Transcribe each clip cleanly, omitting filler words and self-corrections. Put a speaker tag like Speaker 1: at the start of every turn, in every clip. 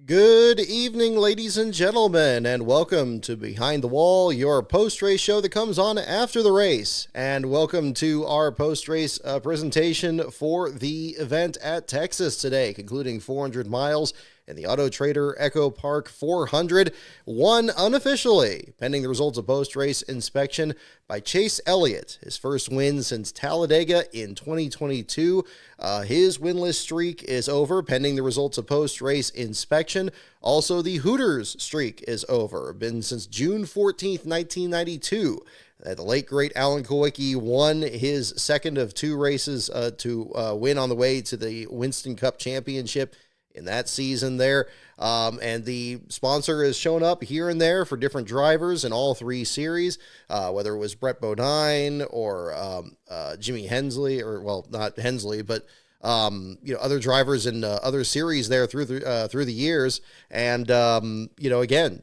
Speaker 1: Good evening, ladies and gentlemen, and welcome to Behind the Wall, your post-race show that comes on after the race. And welcome to our post-race presentation for the event at Texas today, concluding 400 miles in the Auto Trader Echo Park 400, won unofficially, pending the results of post-race inspection by Chase Elliott. His first win since Talladega in 2022. His winless streak is over, pending the results of post-race inspection. Also, the Hooters streak is over. Been since June 14th, 1992. The late, great Alan Kulwicki won his second of two races to win on the way to the Winston Cup Championship in that season there. And the sponsor has shown up here and there for different drivers in all three series, whether it was Brett Bodine or Jimmy Hensley, or, well, not Hensley, but other drivers in other series there through the years. And, again,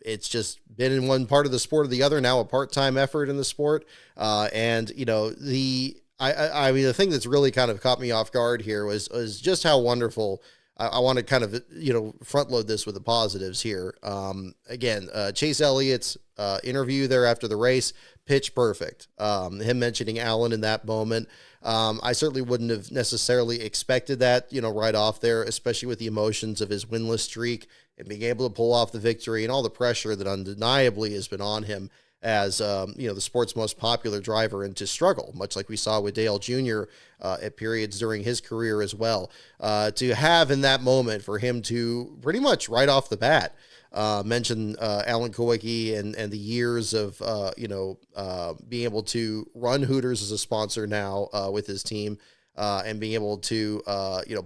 Speaker 1: it's just been in one part of the sport or the other, now a part-time effort in the sport. I mean, the thing that's really kind of caught me off guard here was just how wonderful. I want to kind of, front load this with the positives here. Again, Chase Elliott's interview there after the race, pitch perfect. Him mentioning Allen in that moment. I certainly wouldn't have necessarily expected that, right off there, especially with the emotions of his winless streak and being able to pull off the victory and all the pressure that undeniably has been on him as, the sport's most popular driver, and to struggle, much like we saw with Dale Jr. At periods during his career as well. To have in that moment for him to pretty much right off the bat mention Alan Kulwicki and the years of, being able to run Hooters as a sponsor now with his team, and being able to,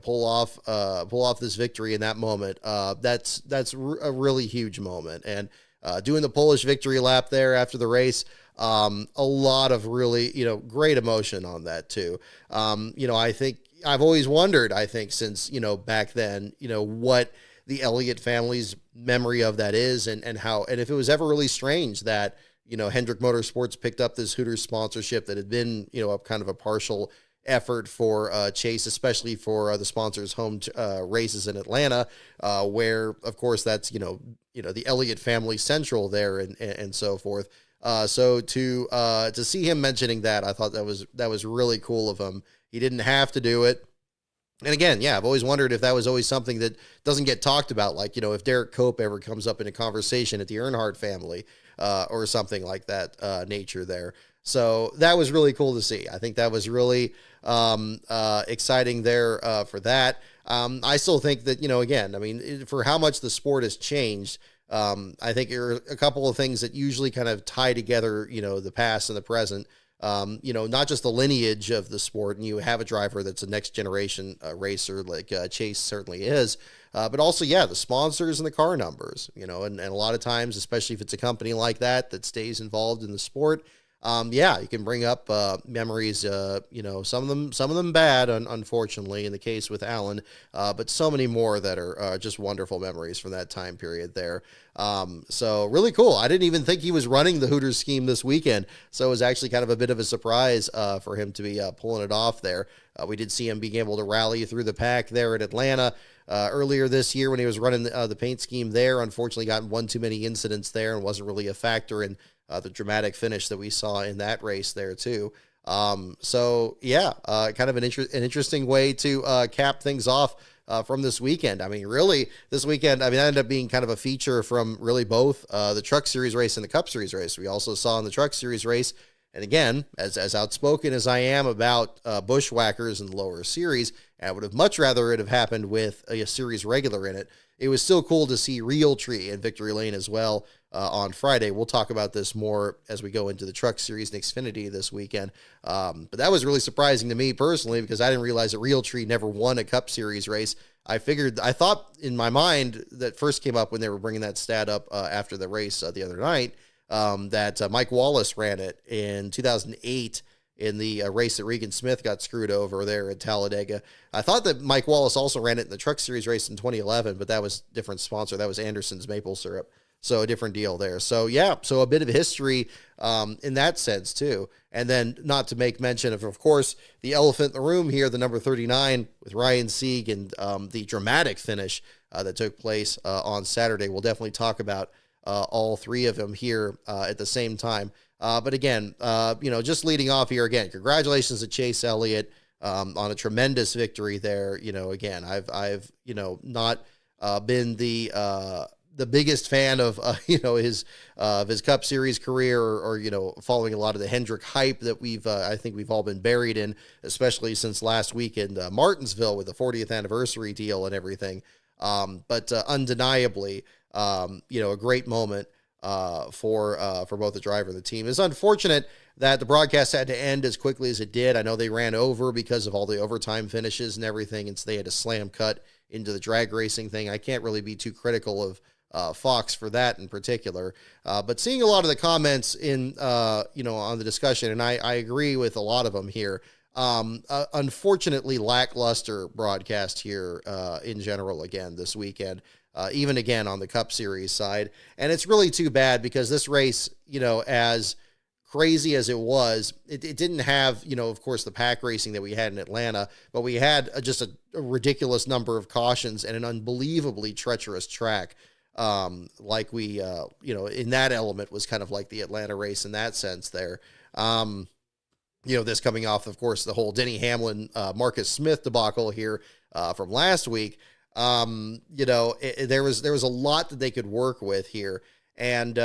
Speaker 1: pull off this victory in that moment. That's a really huge moment. And doing the Polish victory lap there after the race, a lot of really, great emotion on that too. I think I've always wondered, since, back then, what the Elliott family's memory of that is, and how, and if it was ever really strange that, Hendrick Motorsports picked up this Hooters sponsorship that had been, a kind of a partial effort for Chase, especially for the sponsor's home races in Atlanta, where, of course, that's, the Elliott family central there and so forth. So to see him mentioning that, I thought that was really cool of him. He didn't have to do it. And again, yeah, I've always wondered if that was always something that doesn't get talked about, like, if Derek Cope ever comes up in a conversation at the Earnhardt family, or something like that nature there. So that was really cool to see. I think that was really exciting there for that. I still think that, again, I mean, for how much the sport has changed, I think there are a couple of things that usually kind of tie together, the past and the present. Not just the lineage of the sport, and you have a driver that's a next generation racer like Chase certainly is, but also, the sponsors and the car numbers, and a lot of times, especially if it's a company like that stays involved in the sport, you can bring up memories, some of them bad, unfortunately, in the case with Allen, but so many more that are just wonderful memories from that time period there. So really cool. I didn't even think he was running the Hooters scheme this weekend, so it was actually kind of a bit of a surprise for him to be pulling it off there. We did see him being able to rally through the pack there at Atlanta earlier this year when he was running the paint scheme there. Unfortunately, got one too many incidents there and wasn't really a factor in the dramatic finish that we saw in that race there too. Kind of an interesting way to cap things off from this weekend. I mean, really, this weekend, that ended up being kind of a feature from really both the Truck Series race and the Cup Series race. We also saw in the Truck Series race, and again, as outspoken as I am about bushwhackers in the lower series, I would have much rather it have happened with a series regular in it. It was still cool to see Realtree in Victory Lane as well on Friday. We'll talk about this more as we go into the Truck Series and Xfinity this weekend. But that was really surprising to me personally, because I didn't realize that Realtree never won a Cup Series race. I thought in my mind that first came up when they were bringing that stat up after the race the other night, that Mike Wallace ran it in 2008 in the race that Regan Smith got screwed over there at Talladega. I thought that Mike Wallace also ran it in the Truck Series race in 2011, but that was a different sponsor. That was Anderson's Maple Syrup. So a different deal there. So so a bit of history in that sense too. And then not to make mention of course, the elephant in the room here, the number 39 with Ryan Sieg and the dramatic finish that took place on Saturday. We'll definitely talk about all three of them here at the same time. But again, just leading off here again, congratulations to Chase Elliott on a tremendous victory there. Again, I've not been the biggest fan of his Cup Series career, or following a lot of the Hendrick hype that I think we've all been buried in, especially since last week in Martinsville with the 40th anniversary deal and everything. But undeniably, a great moment for both the driver and the team. It's unfortunate that the broadcast had to end as quickly as it did. I know they ran over because of all the overtime finishes and everything, and so they had to slam cut into the drag racing thing. I can't really be too critical of Fox for that in particular, but seeing a lot of the comments on the discussion, and I agree with a lot of them here. Unfortunately, lackluster broadcast here in general again this weekend, even again on the Cup Series side, and it's really too bad because this race, as crazy as it was, it didn't have, of course, the pack racing that we had in Atlanta, but we had just a ridiculous number of cautions and an unbelievably treacherous track. Like we, in that element was kind of like the Atlanta race in that sense there. This coming off, of course, the whole Denny Hamlin, Marcus Smith debacle here from last week. There was a lot that they could work with here. And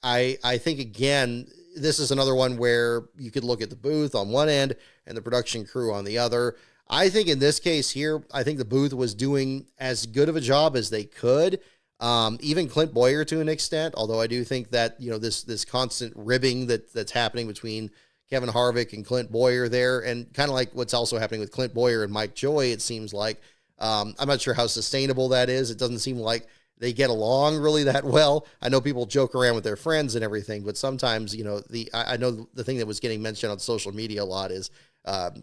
Speaker 1: I think, again, this is another one where you could look at the booth on one end and the production crew on the other. I think in this case here, I think the booth was doing as good of a job as they could. Even Clint Boyer to an extent, although I do think that, this constant ribbing that's happening between Kevin Harvick and Clint Boyer there, and kind of like what's also happening with Clint Boyer and Mike Joy, it seems like, I'm not sure how sustainable that is. It doesn't seem like they get along really that well. I know people joke around with their friends and everything, but sometimes, I know the thing that was getting mentioned on social media a lot is,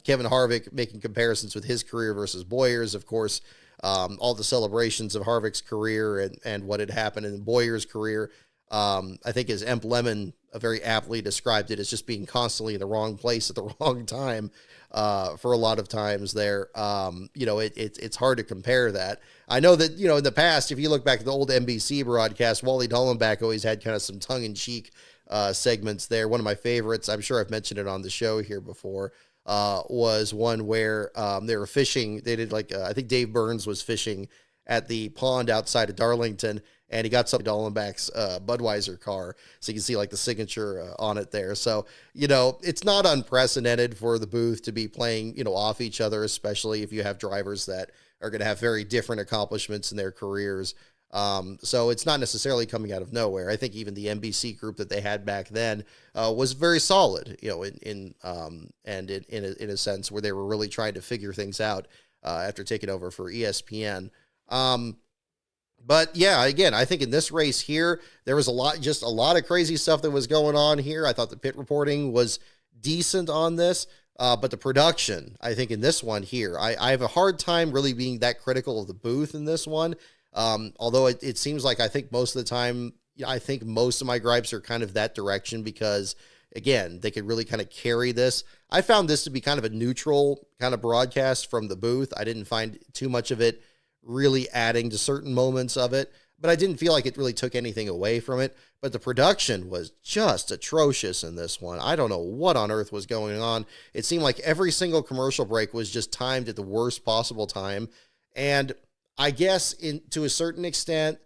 Speaker 1: Kevin Harvick making comparisons with his career versus Boyer's, of course. All the celebrations of Harvick's career and what had happened in Boyer's career. I think as Emp Lemon very aptly described it as just being constantly in the wrong place at the wrong time for a lot of times there. It's hard to compare that. I know that, in the past, if you look back at the old NBC broadcast, Wally Dallenbach always had kind of some tongue-in-cheek segments there. One of my favorites, I'm sure I've mentioned it on the show here before, was one where they were fishing. They did I think Dave Burns was fishing at the pond outside of Darlington, and he got some Dallenbach's Budweiser car. So you can see the signature on it there. So, it's not unprecedented for the booth to be playing, off each other, especially if you have drivers that are going to have very different accomplishments in their careers. So it's not necessarily coming out of nowhere. I think even the NBC group that they had back then was very solid, in a sense where they were really trying to figure things out after taking over for ESPN. But yeah, again, I think in this race here, there was a lot of crazy stuff that was going on here. I thought the pit reporting was decent on this. But the production, I think in this one here, I have a hard time really being that critical of the booth in this one. Although it seems like I think most of the time, I think most of my gripes are kind of that direction because, again, they could really kind of carry this. I found this to be kind of a neutral kind of broadcast from the booth. I didn't find too much of it really adding to certain moments of it, but I didn't feel like it really took anything away from it. But the production was just atrocious in this one. I don't know what on earth was going on. It seemed like every single commercial break was just timed at the worst possible time. And I guess to a certain extent,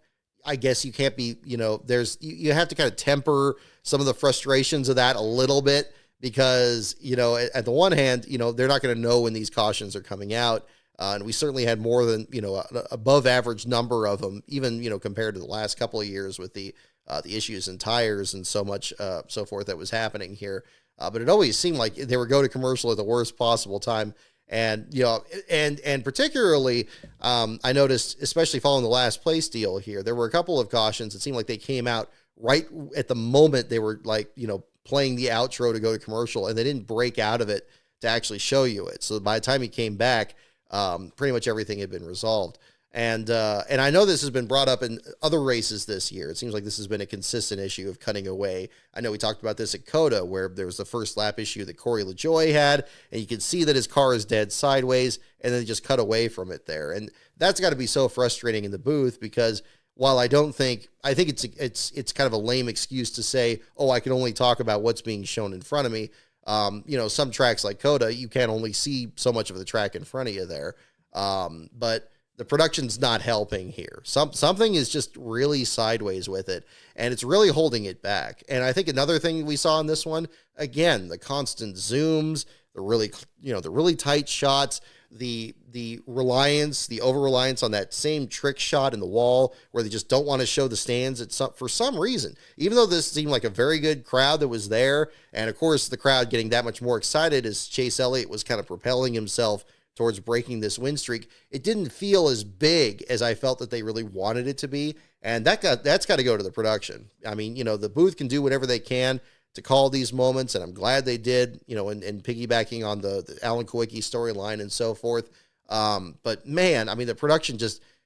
Speaker 1: I guess you can't be, you have to kind of temper some of the frustrations of that a little bit because, at the one hand, they're not going to know when these cautions are coming out. And we certainly had more than, above average number of them, even, compared to the last couple of years with the issues in tires and so much, so forth that was happening here. But it always seemed like they would go to commercial at the worst possible time. And, and particularly, I noticed, especially following the last place deal here, there were a couple of cautions. It seemed like they came out right at the moment they were playing the outro to go to commercial, and they didn't break out of it to actually show you it. So by the time he came back, pretty much everything had been resolved. And I know this has been brought up in other races this year. It seems like this has been a consistent issue of cutting away. I know we talked about this at COTA, where there was the first lap issue that Corey LaJoie had, and you can see that his car is dead sideways, and then just cut away from it there. And that's got to be so frustrating in the booth, because while I think it's kind of a lame excuse to say, oh, I can only talk about what's being shown in front of me. Some tracks like COTA, you can't only see so much of the track in front of you there. But the production's not helping here. Something is just really sideways with it, and it's really holding it back. And I think another thing we saw in this one, again, the constant zooms, the really tight shots, the over-reliance on that same trick shot in the wall where they just don't want to show the stands for some reason. Even though this seemed like a very good crowd that was there, and of course the crowd getting that much more excited as Chase Elliott was kind of propelling himself towards breaking this win streak, it didn't feel as big as I felt that they really wanted it to be. And that's got to go to the production. I mean, the booth can do whatever they can to call these moments, and I'm glad they did, and piggybacking on the Alan Kulwicki storyline and so forth. But man, I mean, the production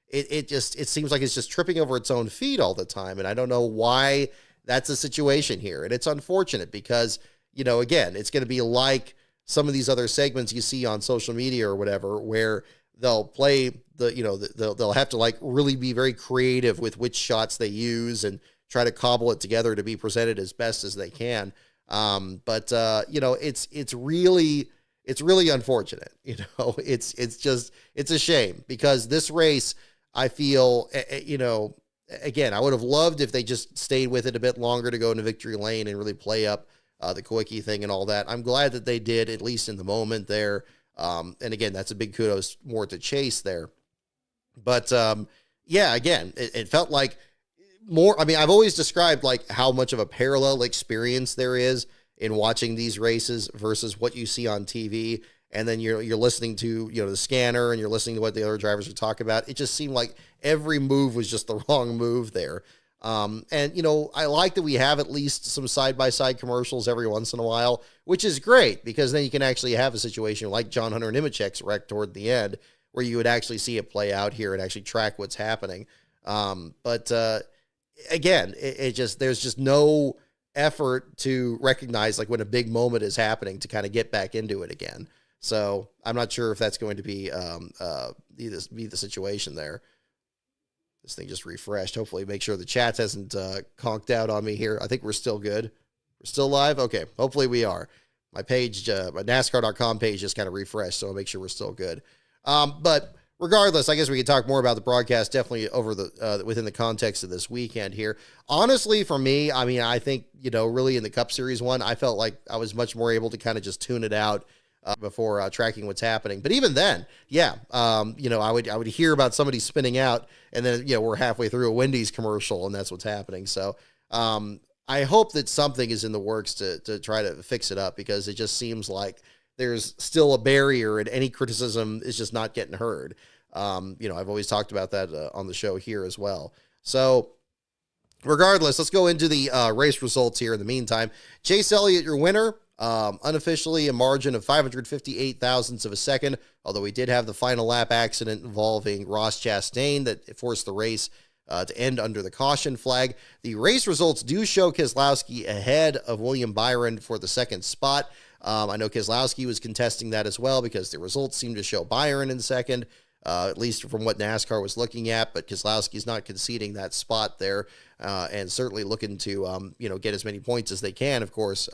Speaker 1: it seems like it's just tripping over its own feet all the time. And I don't know why that's the situation here. And it's unfortunate because, again, it's going to be like some of these other segments you see on social media or whatever, where they'll play they'll have to like really be very creative with which shots they use and try to cobble it together to be presented as best as they can. But it's really unfortunate. It's a shame, because this race, I feel, again, I would have loved if they just stayed with it a bit longer to go into victory lane and really play up the Kulwicki thing and all that. I'm glad that they did, at least in the moment there. And again, that's a big kudos more to Chase there. But again, it felt like more. I mean, I've always described like how much of a parallel experience there is in watching these races versus what you see on TV. And then you're listening to, the scanner, and you're listening to what the other drivers are talking about. It just seemed like every move was just the wrong move there. I like that we have at least some side-by-side commercials every once in a while, which is great, because then you can actually have a situation like John Hunter Nemechek's wreck toward the end, where you would actually see it play out here and actually track what's happening. Again, there's just no effort to recognize like when a big moment is happening to kind of get back into it again. So I'm not sure if that's going to be the situation there. This thing just refreshed. Hopefully make sure the chat hasn't conked out on me here. I think we're still good. We're still live? Okay, hopefully we are. My page, my NASCAR.com page just kind of refreshed, so I'll make sure we're still good. But regardless, I guess we could talk more about the broadcast, definitely over within the context of this weekend here. Honestly, for me, I mean, I think, really in the Cup Series one, I felt like I was much more able to kind of just tune it out before tracking what's happening. But even then, I would hear about somebody spinning out, and then, we're halfway through a Wendy's commercial and that's what's happening. So I hope that something is in the works to try to fix it up, because it just seems like there's still a barrier and any criticism is just not getting heard. I've always talked about that on the show here as well. So regardless, let's go into the race results here in the meantime. Chase Elliott, your winner. Unofficially a margin of 558 thousandths of a second, although we did have the final lap accident involving Ross Chastain that forced the race to end under the caution flag. The race results do show Keselowski ahead of William Byron for the second spot. I know Keselowski was contesting that as well, because the results seem to show Byron in second, at least from what NASCAR was looking at, but Keselowski's not conceding that spot there, and certainly looking to, get as many points as they can, of course,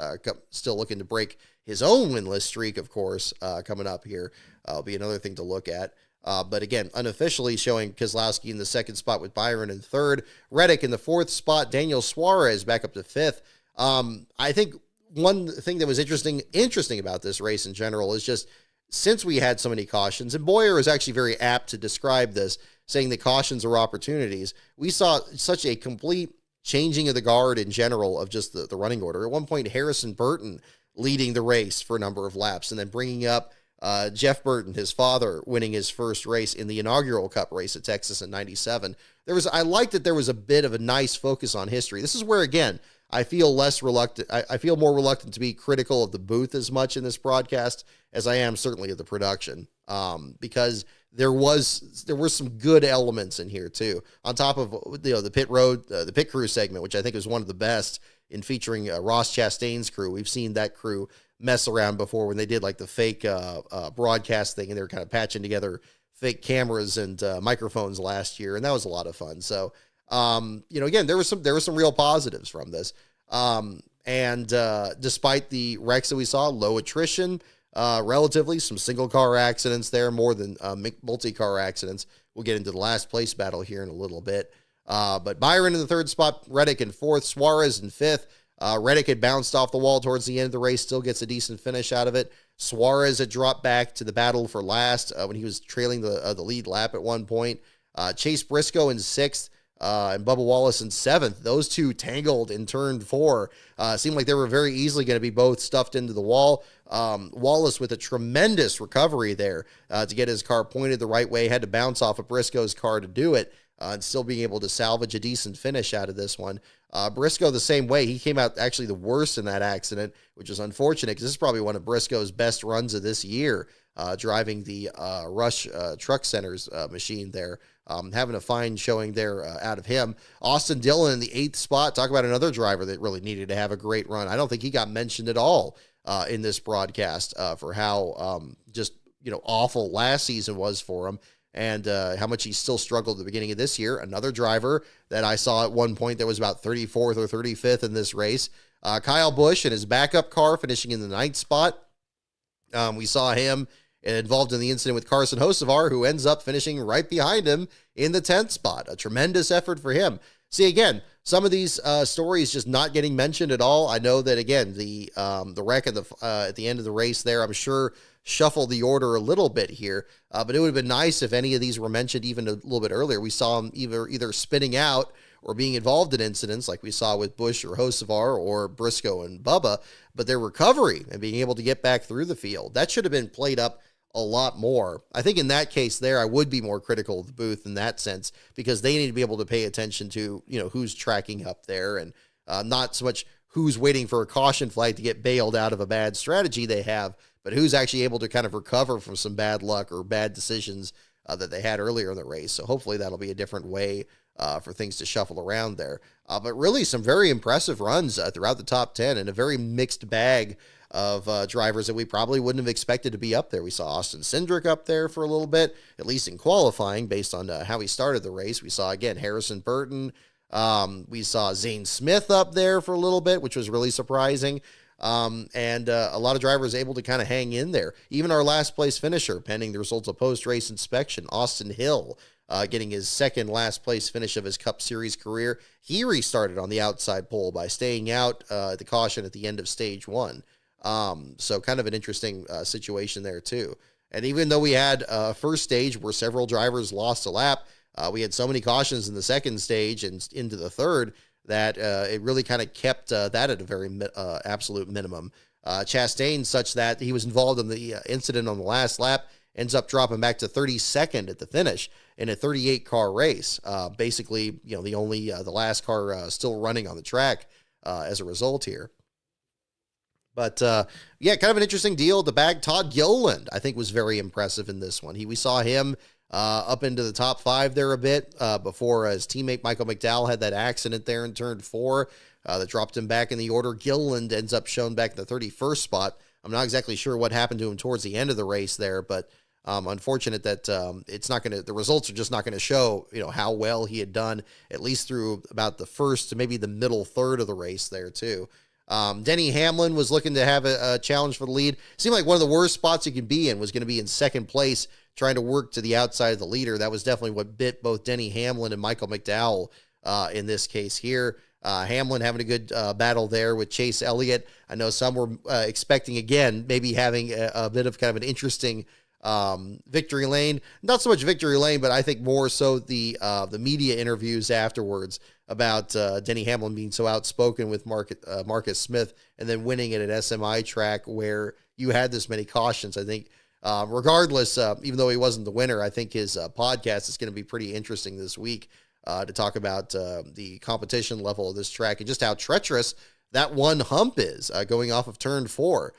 Speaker 1: still looking to break his own winless streak, of course, coming up here. Will be another thing to look at. But again, unofficially showing Keselowski in the second spot with Byron in third, Reddick in the fourth spot, Daniel Suarez back up to fifth. I think one thing that was interesting about this race in general is just, since we had so many cautions, and Boyer is actually very apt to describe this, saying that cautions are opportunities, we saw such a complete changing of the guard in general of just the running order. At one point, Harrison Burton leading the race for a number of laps, and then bringing up Jeff Burton, his father, winning his first race in the inaugural Cup race at Texas in 97. I liked that there was a bit of a nice focus on history. This is where, again, I feel less reluctant. I feel more reluctant to be critical of the booth as much in this broadcast as I am certainly of the production, because there were some good elements in here too. On top of the pit crew segment, which I think was one of the best in featuring Ross Chastain's crew. We've seen that crew mess around before when they did like the fake broadcast thing, and they were kind of patching together fake cameras and microphones last year, and that was a lot of fun. So, again, there were some real positives from this. And despite the wrecks that we saw, low attrition, relatively some single car accidents there, more than multi-car accidents. We'll get into the last place battle here in a little bit. But Byron in the third spot, Reddick in fourth, Suarez in fifth. Reddick had bounced off the wall towards the end of the race, still gets a decent finish out of it. Suarez had dropped back to the battle for last when he was trailing the lead lap at one point. Chase Briscoe in sixth. And Bubba Wallace in seventh. Those two tangled in turn four. Seemed like they were very easily going to be both stuffed into the wall. Wallace with a tremendous recovery there to get his car pointed the right way. Had to bounce off of Briscoe's car to do it, and still being able to salvage a decent finish out of this one. Briscoe the same way. He came out actually the worst in that accident, which is unfortunate because this is probably one of Briscoe's best runs of this year, driving the Rush Truck Center's machine there. Having a fine showing there out of him. Austin Dillon in the eighth spot. Talk about another driver that really needed to have a great run. I don't think he got mentioned at all in this broadcast for how awful last season was for him, and how much he still struggled at the beginning of this year. Another driver that I saw at one point that was about 34th or 35th in this race. Kyle Busch in his backup car finishing in the ninth spot. We saw him involved in the incident with Carson Hocevar, who ends up finishing right behind him in the 10th spot. A tremendous effort for him. See, again, some of these stories just not getting mentioned at all. I know that, again, the wreck at the end of the race there, I'm sure, shuffled the order a little bit here, but it would have been nice if any of these were mentioned even a little bit earlier. We saw them either spinning out or being involved in incidents like we saw with Busch or Hocevar or Briscoe and Bubba, but their recovery and being able to get back through the field, that should have been played up a lot more. I think in that case there, I would be more critical of the booth in that sense, because they need to be able to pay attention to, who's tracking up there, and not so much who's waiting for a caution flag to get bailed out of a bad strategy they have, but who's actually able to kind of recover from some bad luck or bad decisions that they had earlier in the race. So hopefully that'll be a different way for things to shuffle around there. But really some very impressive runs throughout the top 10, and a very mixed bag of drivers that we probably wouldn't have expected to be up there. We saw Austin Cindric up there for a little bit, at least in qualifying, based on how he started the race. We saw, again, Harrison Burton. We saw Zane Smith up there for a little bit, which was really surprising. And a lot of drivers able to kind of hang in there. Even our last place finisher, pending the results of post-race inspection, Austin Hill, getting his second last place finish of his Cup Series career. He restarted on the outside pole by staying out the caution at the end of stage one. So kind of an interesting situation there too. And even though we had a first stage where several drivers lost a lap, we had so many cautions in the second stage and into the third that it really kind of kept that at a very absolute minimum. Chastain, such that he was involved in the incident on the last lap, ends up dropping back to 32nd at the finish in a 38-car race. Basically, the last car still running on the track as a result here. But, kind of an interesting deal. The bag, Todd Gilliland, I think, was very impressive in this one. We saw him up into the top 5 there a bit before his teammate Michael McDowell had that accident there in turn 4 that dropped him back in the order. Gilliland ends up shown back in the 31st spot. I'm not exactly sure what happened to him towards the end of the race there, but unfortunate that the results are just not going to show, how well he had done, at least through about the first to maybe the middle third of the race there too. Denny Hamlin was looking to have a challenge for the lead. Seemed like one of the worst spots he could be in was going to be in second place, trying to work to the outside of the leader. That was definitely what bit both Denny Hamlin and Michael McDowell in this case here. Hamlin having a good battle there with Chase Elliott. I know some were expecting, again, maybe having a bit of kind of an interesting victory lane. Not so much victory lane, but I think more so the media interviews afterwards about Denny Hamlin being so outspoken with Marcus Smith and then winning it at SMI track where you had this many cautions. I think regardless, even though he wasn't the winner, I think his podcast is going to be pretty interesting this week to talk about the competition level of this track and just how treacherous that one hump is going off of turn 4.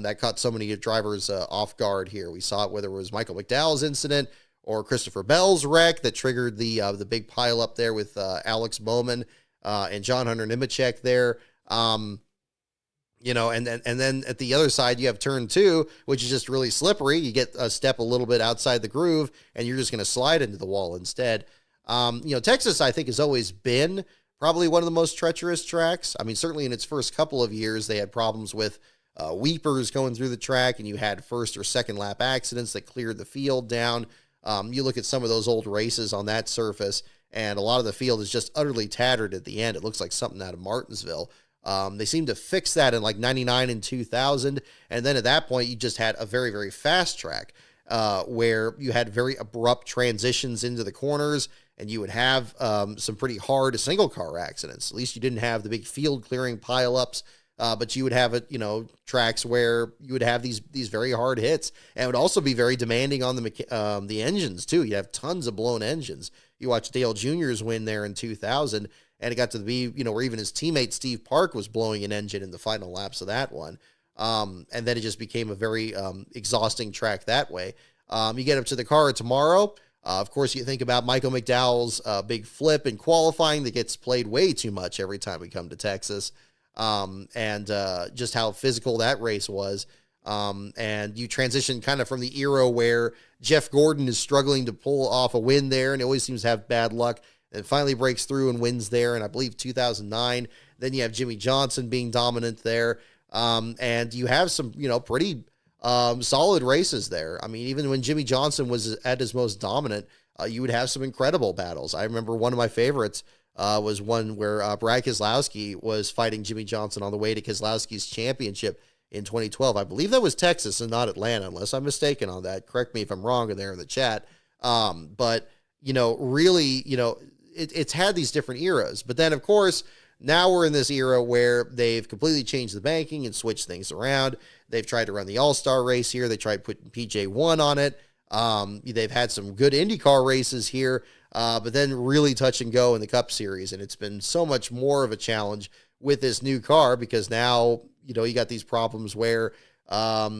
Speaker 1: That caught so many drivers off guard here. We saw it whether it was Michael McDowell's incident or Christopher Bell's wreck that triggered the big pile up there with Alex Bowman and John Hunter Nemechek there. And then at the other side, you have turn 2, which is just really slippery. You get a step a little bit outside the groove, and you're just going to slide into the wall instead. Texas, I think, has always been probably one of the most treacherous tracks. I mean, certainly in its first couple of years, they had problems with weepers going through the track, and you had first or second lap accidents that cleared the field down. You look at some of those old races on that surface, and a lot of the field is just utterly tattered at the end. It looks like something out of Martinsville. They seem to fix that in like 99 and 2000. And then at that point, you just had a very, very fast track where you had very abrupt transitions into the corners, and you would have some pretty hard single car accidents. At least you didn't have the big field clearing pileups, but you would have tracks where you would have these very hard hits, and it would also be very demanding on the engines too. You have tons of blown engines. You watch Dale Jr.'s win there in 2000. And it got to be, where even his teammate Steve Park was blowing an engine in the final laps of that one. And then it just became a very exhausting track that way. You get up to the car tomorrow. Of course, you think about Michael McDowell's big flip in qualifying that gets played way too much every time we come to Texas. And just how physical that race was. And you transition kind of from the era where Jeff Gordon is struggling to pull off a win there, and he always seems to have bad luck, and finally breaks through and wins there, and I believe 2009. Then you have Jimmy Johnson being dominant there, and you have some, pretty solid races there. I mean, even when Jimmy Johnson was at his most dominant, you would have some incredible battles. I remember one of my favorites was one where Brad Keselowski was fighting Jimmy Johnson on the way to Keselowski's championship in 2012. I believe that was Texas and not Atlanta, unless I'm mistaken on that. Correct me if I'm wrong in there in the chat. But really, it's had these different eras. But then, of course, now we're in this era where they've completely changed the banking and switched things around. They've tried to run the All-Star race here. They tried putting PJ1 on it. They've had some good IndyCar races here, but then really touch and go in the Cup Series. And it's been so much more of a challenge with this new car because now, you got these problems where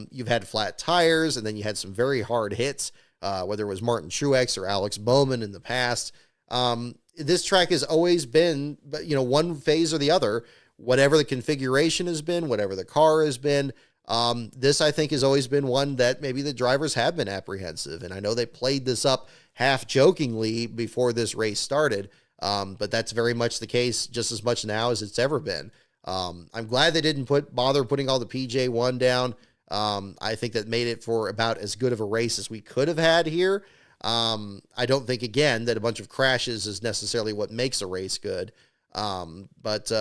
Speaker 1: you've had flat tires, and then you had some very hard hits, whether it was Martin Truex or Alex Bowman in the past. This track has always been, but one phase or the other, whatever the configuration has been, whatever the car has been. This, I think, has always been one that maybe the drivers have been apprehensive. And I know they played this up half jokingly before this race started. But that's very much the case just as much now as it's ever been. I'm glad they didn't bother putting all the PJ1 down. I think that made it for about as good of a race as we could have had here. I don't think, again, that a bunch of crashes is necessarily what makes a race good. But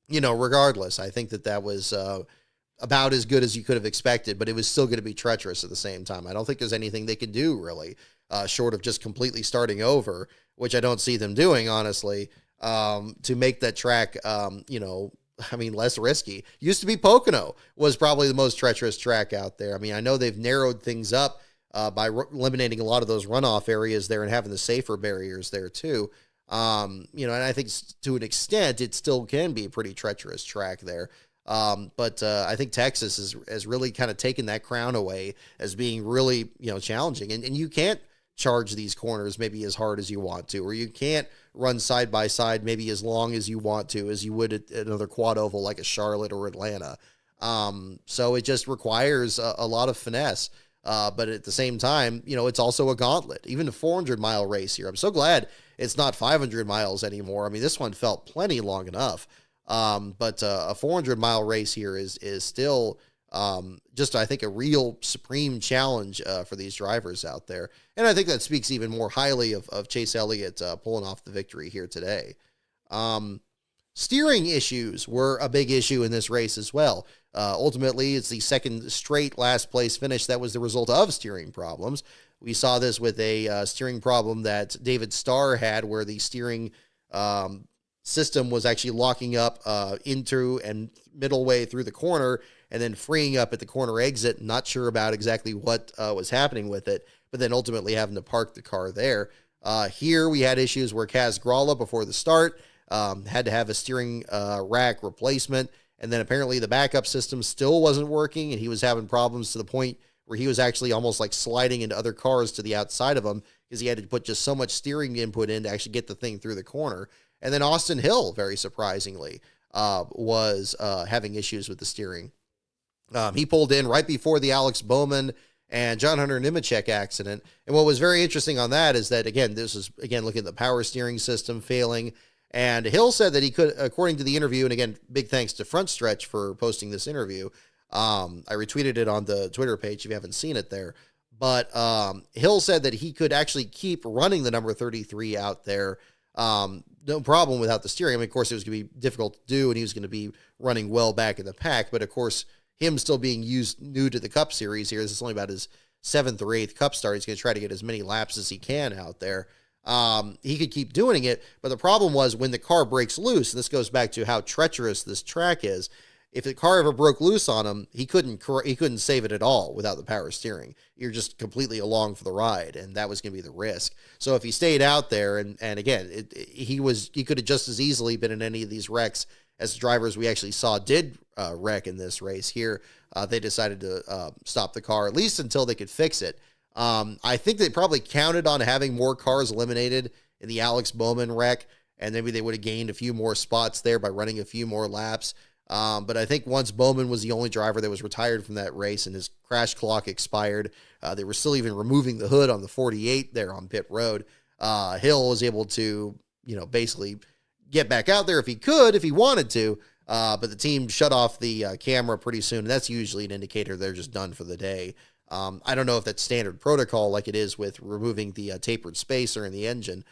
Speaker 1: regardless, I think that was about as good as you could have expected, but it was still going to be treacherous at the same time. I don't think there's anything they could do, really, short of just completely starting over, which I don't see them doing, honestly, to make that track, less risky. Used to be Pocono was probably the most treacherous track out there. I mean, I know they've narrowed things up by eliminating a lot of those runoff areas there and having the safer barriers there too. And I think to an extent, it still can be a pretty treacherous track there. But I think Texas has really kind of taken that crown away as being really, challenging. And you can't charge these corners maybe as hard as you want to, or you can't run side by side maybe as long as you want to, as you would at another quad oval like a Charlotte or Atlanta. So it just requires a lot of finesse. But at the same time, it's also a gauntlet, even a 400-mile race here. I'm so glad it's not 500 miles anymore. I mean, this one felt plenty long enough. But a 400-mile race here is still just, I think, a real supreme challenge for these drivers out there. And I think that speaks even more highly of Chase Elliott pulling off the victory here today. Steering issues were a big issue in this race as well. Ultimately, it's the second straight last place finish that was the result of steering problems. We saw this with a steering problem that David Starr had, where the steering system was actually locking up into and middle way through the corner and then freeing up at the corner exit. Not sure about exactly what was happening with it, but then ultimately having to park the car there. Here we had issues where Kaz Gralla before the start had to have a steering rack replacement, and then apparently the backup system still wasn't working, and he was having problems to the point where he was actually almost like sliding into other cars to the outside of him because he had to put just so much steering input in to actually get the thing through the corner. And then Austin Hill, very surprisingly, was having issues with the steering. He pulled in right before the Alex Bowman and John Hunter Nemechek accident. And what was very interesting on that is that, again, this is, again, looking at the power steering system failing. And Hill said that he could, according to the interview, and again, big thanks to Front Stretch for posting this interview. I retweeted it on the Twitter page if you haven't seen it there. But Hill said that he could actually keep running the number 33 out there. No problem without the steering. I mean, of course, it was going to be difficult to do, and he was going to be running well back in the pack. But of course, him still being used new to the Cup Series here, this is only about his 7th or 8th Cup start. He's going to try to get as many laps as he can out there. He could keep doing it, but the problem was when the car breaks loose, and this goes back to how treacherous this track is. If the car ever broke loose on him, he couldn't save it at all without the power steering. You're just completely along for the ride, and that was going to be the risk. So if he stayed out there, and again, he could have just as easily been in any of these wrecks as the drivers we actually saw did wreck in this race here. They decided to stop the car, at least until they could fix it. I think they probably counted on having more cars eliminated in the Alex Bowman wreck, and maybe they would have gained a few more spots there by running a few more laps. But I think once Bowman was the only driver that was retired from that race and his crash clock expired, they were still even removing the hood on the 48 there on pit road. Hill was able to, basically get back out there if he wanted to. But the team shut off the camera pretty soon. And that's usually an indicator they're just done for the day. I don't know if that's standard protocol like it is with removing the tapered spacer in the engine,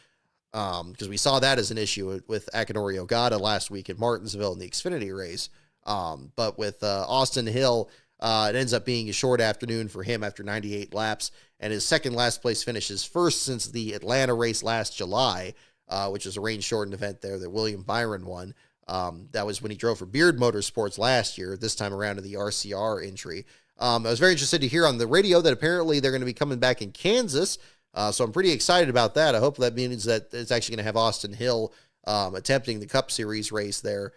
Speaker 1: because we saw that as an issue with Akinori Ogata last week at Martinsville in the Xfinity race. But with Austin Hill, it ends up being a short afternoon for him after 98 laps, and his second last place finish, his first since the Atlanta race last July, which is a rain-shortened event there that William Byron won. That was when he drove for Beard Motorsports last year, this time around in the RCR entry. I was very interested to hear on the radio that apparently they're going to be coming back in Kansas, so I'm pretty excited about that. I hope that means that it's actually going to have Austin Hill attempting the Cup Series race there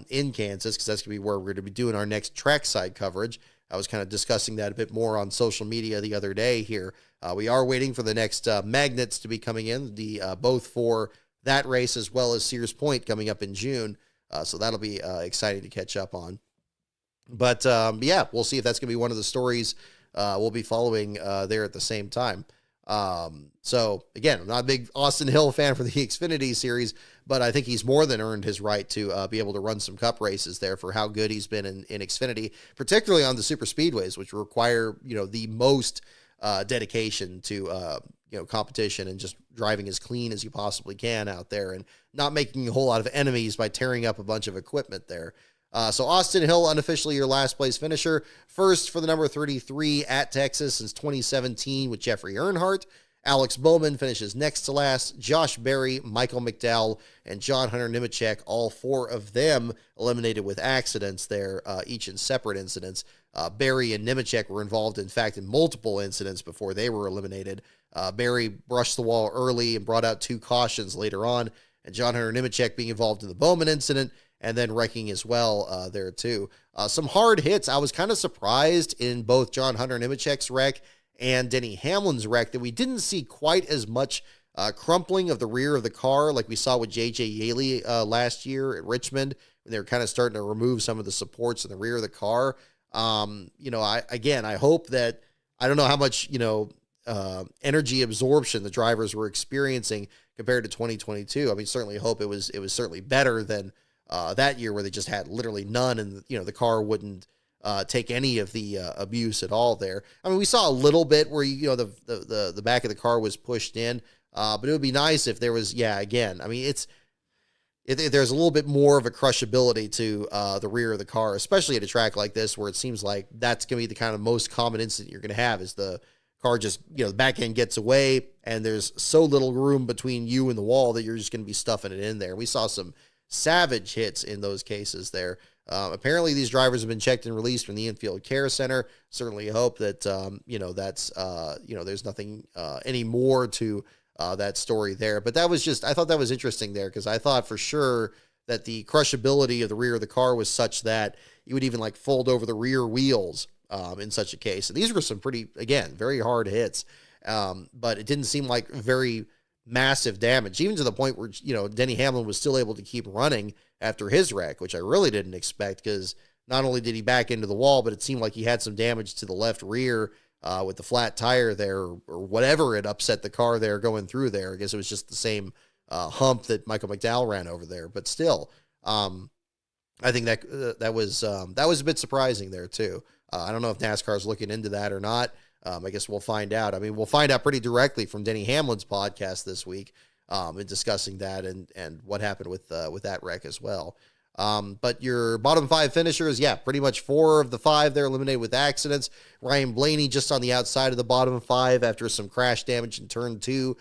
Speaker 1: in Kansas, because that's going to be where we're going to be doing our next trackside coverage. I was kind of discussing that a bit more on social media the other day here. We are waiting for the next magnets to be coming in, both for that race as well as Sears Point coming up in June. So that'll be exciting to catch up on. But yeah, we'll see if that's going to be one of the stories we'll be following there at the same time. So again, I'm not a big Austin Hill fan for the Xfinity series, but I think he's more than earned his right to be able to run some Cup races there for how good he's been in Xfinity, particularly on the super speedways, which require, the most dedication to, competition and just driving as clean as you possibly can out there and not making a whole lot of enemies by tearing up a bunch of equipment there. So Austin Hill, unofficially your last place finisher, first for the number 33 at Texas since 2017 with Jeffrey Earnhardt. Alex Bowman finishes next to last. Josh Berry, Michael McDowell, and John Hunter Nemechek, all four of them eliminated with accidents there, each in separate incidents. Berry and Nemechek were involved, in fact, in multiple incidents before they were eliminated. Berry brushed the wall early and brought out 2 cautions later on, and John Hunter Nemechek being involved in the Bowman incident and then wrecking as well there too. Some hard hits. I was kind of surprised in both John Hunter Nemechek's wreck and Denny Hamlin's wreck that we didn't see quite as much crumpling of the rear of the car like we saw with J.J. Yaley last year at Richmond, when they were kind of starting to remove some of the supports in the rear of the car. I hope that, I don't know how much, energy absorption the drivers were experiencing compared to 2022. I mean, certainly hope it was certainly better than that year where they just had literally none, and the car wouldn't take any of the abuse at all there. I mean, we saw a little bit where the back of the car was pushed in, but it would be nice if there was, again, I mean, there's a little bit more of a crushability to the rear of the car, especially at a track like this where it seems like that's going to be the kind of most common incident you're going to have, is the car just, the back end gets away and there's so little room between you and the wall that you're just going to be stuffing it in there. We saw some savage hits in those cases there. Apparently these drivers have been checked and released from the infield care center. Certainly hope that, there's nothing any more to that story there. But that was I thought that was interesting there, because I thought for sure that the crushability of the rear of the car was such that you would even fold over the rear wheels in such a case. And these were some pretty, again, very hard hits, but it didn't seem like very massive damage, even to the point where, Denny Hamlin was still able to keep running after his wreck, which I really didn't expect, because not only did he back into the wall, but it seemed like he had some damage to the left rear with the flat tire there, or whatever it upset the car there going through there. I guess it was just the same hump that Michael McDowell ran over there, but still, I think that was a bit surprising there too. I don't know if NASCAR's looking into that or not. I guess we'll find out. I mean, we'll find out pretty directly from Denny Hamlin's podcast this week, in discussing that and what happened with that wreck as well. But your bottom 5 finishers, pretty much 4 of the 5 they're eliminated with accidents. Ryan Blaney just on the outside of the bottom 5 after some crash damage in turn 2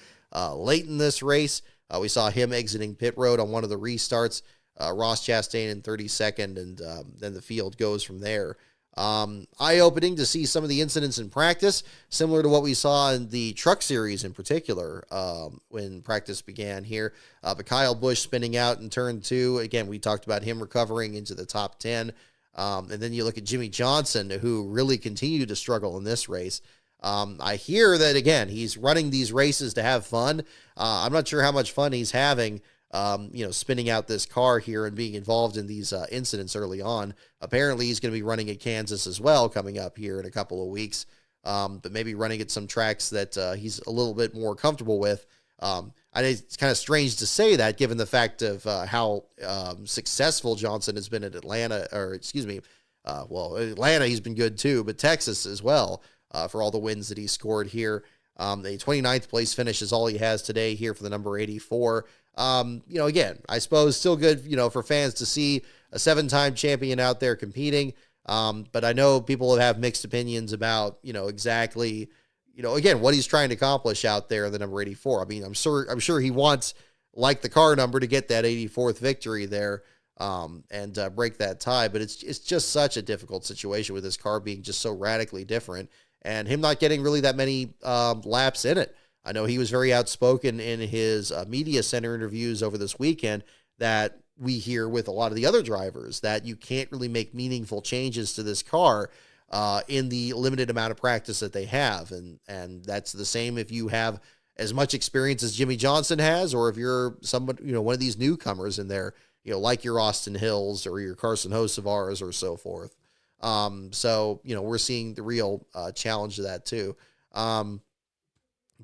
Speaker 1: late in this race. We saw him exiting pit road on one of the restarts. Ross Chastain in 32nd, and then the field goes from there. Eye-opening to see some of the incidents in practice, similar to what we saw in the truck series in particular, when practice began here. But Kyle Busch spinning out in turn 2. Again, we talked about him recovering into the top 10. And then you look at Jimmy Johnson, who really continued to struggle in this race. I hear that, again, he's running these races to have fun. I'm not sure how much fun he's having, spinning out this car here and being involved in these incidents early on. Apparently, he's going to be running at Kansas as well coming up here in a couple of weeks, but maybe running at some tracks that he's a little bit more comfortable with. It's kind of strange to say that, given the fact of how successful Johnson has been at Atlanta, Atlanta he's been good too, but Texas as well, for all the wins that he scored here. The 29th place finish is all he has today here for the number 84. Again, I suppose still good, for fans to see a 7-time champion out there competing. But I know people have mixed opinions about, exactly, again, what he's trying to accomplish out there in the number 84. I mean, I'm sure he wants, like the car number, to get that 84th victory there, and break that tie. But it's just such a difficult situation with this car being just so radically different, and him not getting really that many laps in it. I know he was very outspoken in his media center interviews over this weekend that we hear with a lot of the other drivers, that you can't really make meaningful changes to this car in the limited amount of practice that they have. And that's the same if you have as much experience as Jimmy Johnson has, or if you're someone, one of these newcomers in there, like your Austin Hills or your Carson Hosevars or so forth. So, we're seeing the real challenge to that too.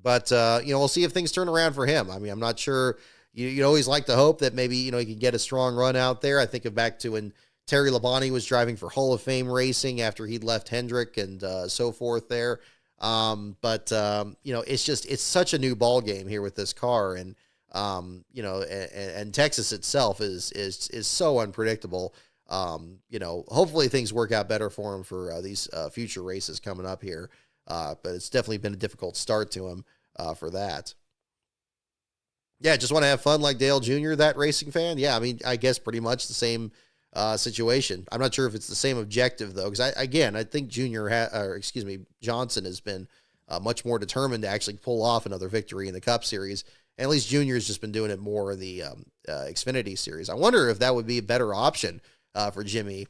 Speaker 1: But we'll see if things turn around for him. I mean, I'm not sure. You always like to hope that maybe, he can get a strong run out there. I think of back to when Terry Labonte was driving for Hall of Fame Racing after he'd left Hendrick and so forth there. But it's such a new ball game here with this car. And, and Texas itself is so unpredictable. Hopefully things work out better for him for these future races coming up here. But it's definitely been a difficult start to him for that. Yeah, just want to have fun like Dale Jr., that racing fan. Yeah, I mean, I guess pretty much the same situation. I'm not sure if it's the same objective, though, because I think Johnson has been much more determined to actually pull off another victory in the Cup Series. And at least Junior has just been doing it more in the Xfinity Series. I wonder if that would be a better option for Jimmy,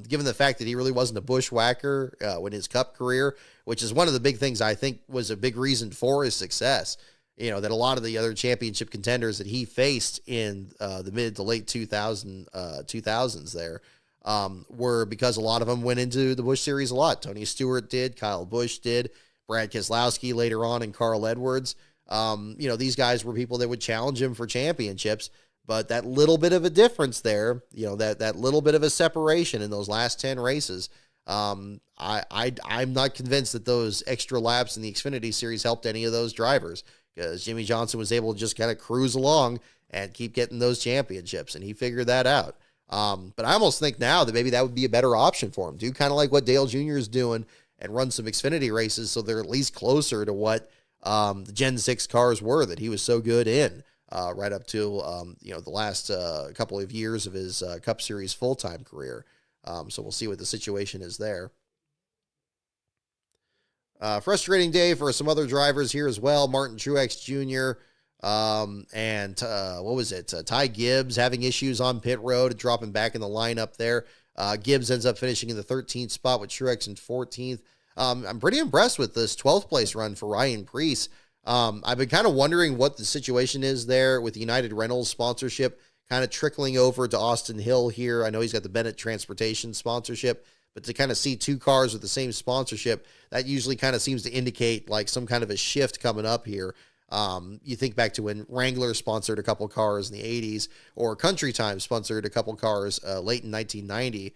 Speaker 1: given the fact that he really wasn't a bushwhacker in his Cup career, which is one of the big things I think was a big reason for his success. That a lot of the other championship contenders that he faced in the mid to late 2000s there were because a lot of them went into the Busch Series a lot. Tony Stewart did, Kyle Busch did, Brad Keselowski later on, and Carl Edwards. These guys were people that would challenge him for championships. But that little bit of a difference there, that little bit of a separation in those last 10 races, I'm not convinced that those extra laps in the Xfinity Series helped any of those drivers, because Jimmy Johnson was able to just kind of cruise along and keep getting those championships, and he figured that out. But I almost think now that maybe that would be a better option for him. Do kind of like what Dale Jr. is doing and run some Xfinity races so they're at least closer to what the Gen 6 cars were that he was so good in. Right up to, the last couple of years of his Cup Series full-time career. So we'll see what the situation is there. Frustrating day for some other drivers here as well. Martin Truex Jr. And Ty Gibbs having issues on pit road and dropping back in the lineup there. Gibbs ends up finishing in the 13th spot with Truex in 14th. I'm pretty impressed with this 12th place run for Ryan Preece. I've been kind of wondering what the situation is there with the United Rentals sponsorship kind of trickling over to Austin Hill here. I know he's got the Bennett Transportation sponsorship, but to kind of see two cars with the same sponsorship, that usually kind of seems to indicate like some kind of a shift coming up here. You think back to when Wrangler sponsored a couple cars in the 80s, or Country Time sponsored a couple cars late in 1990.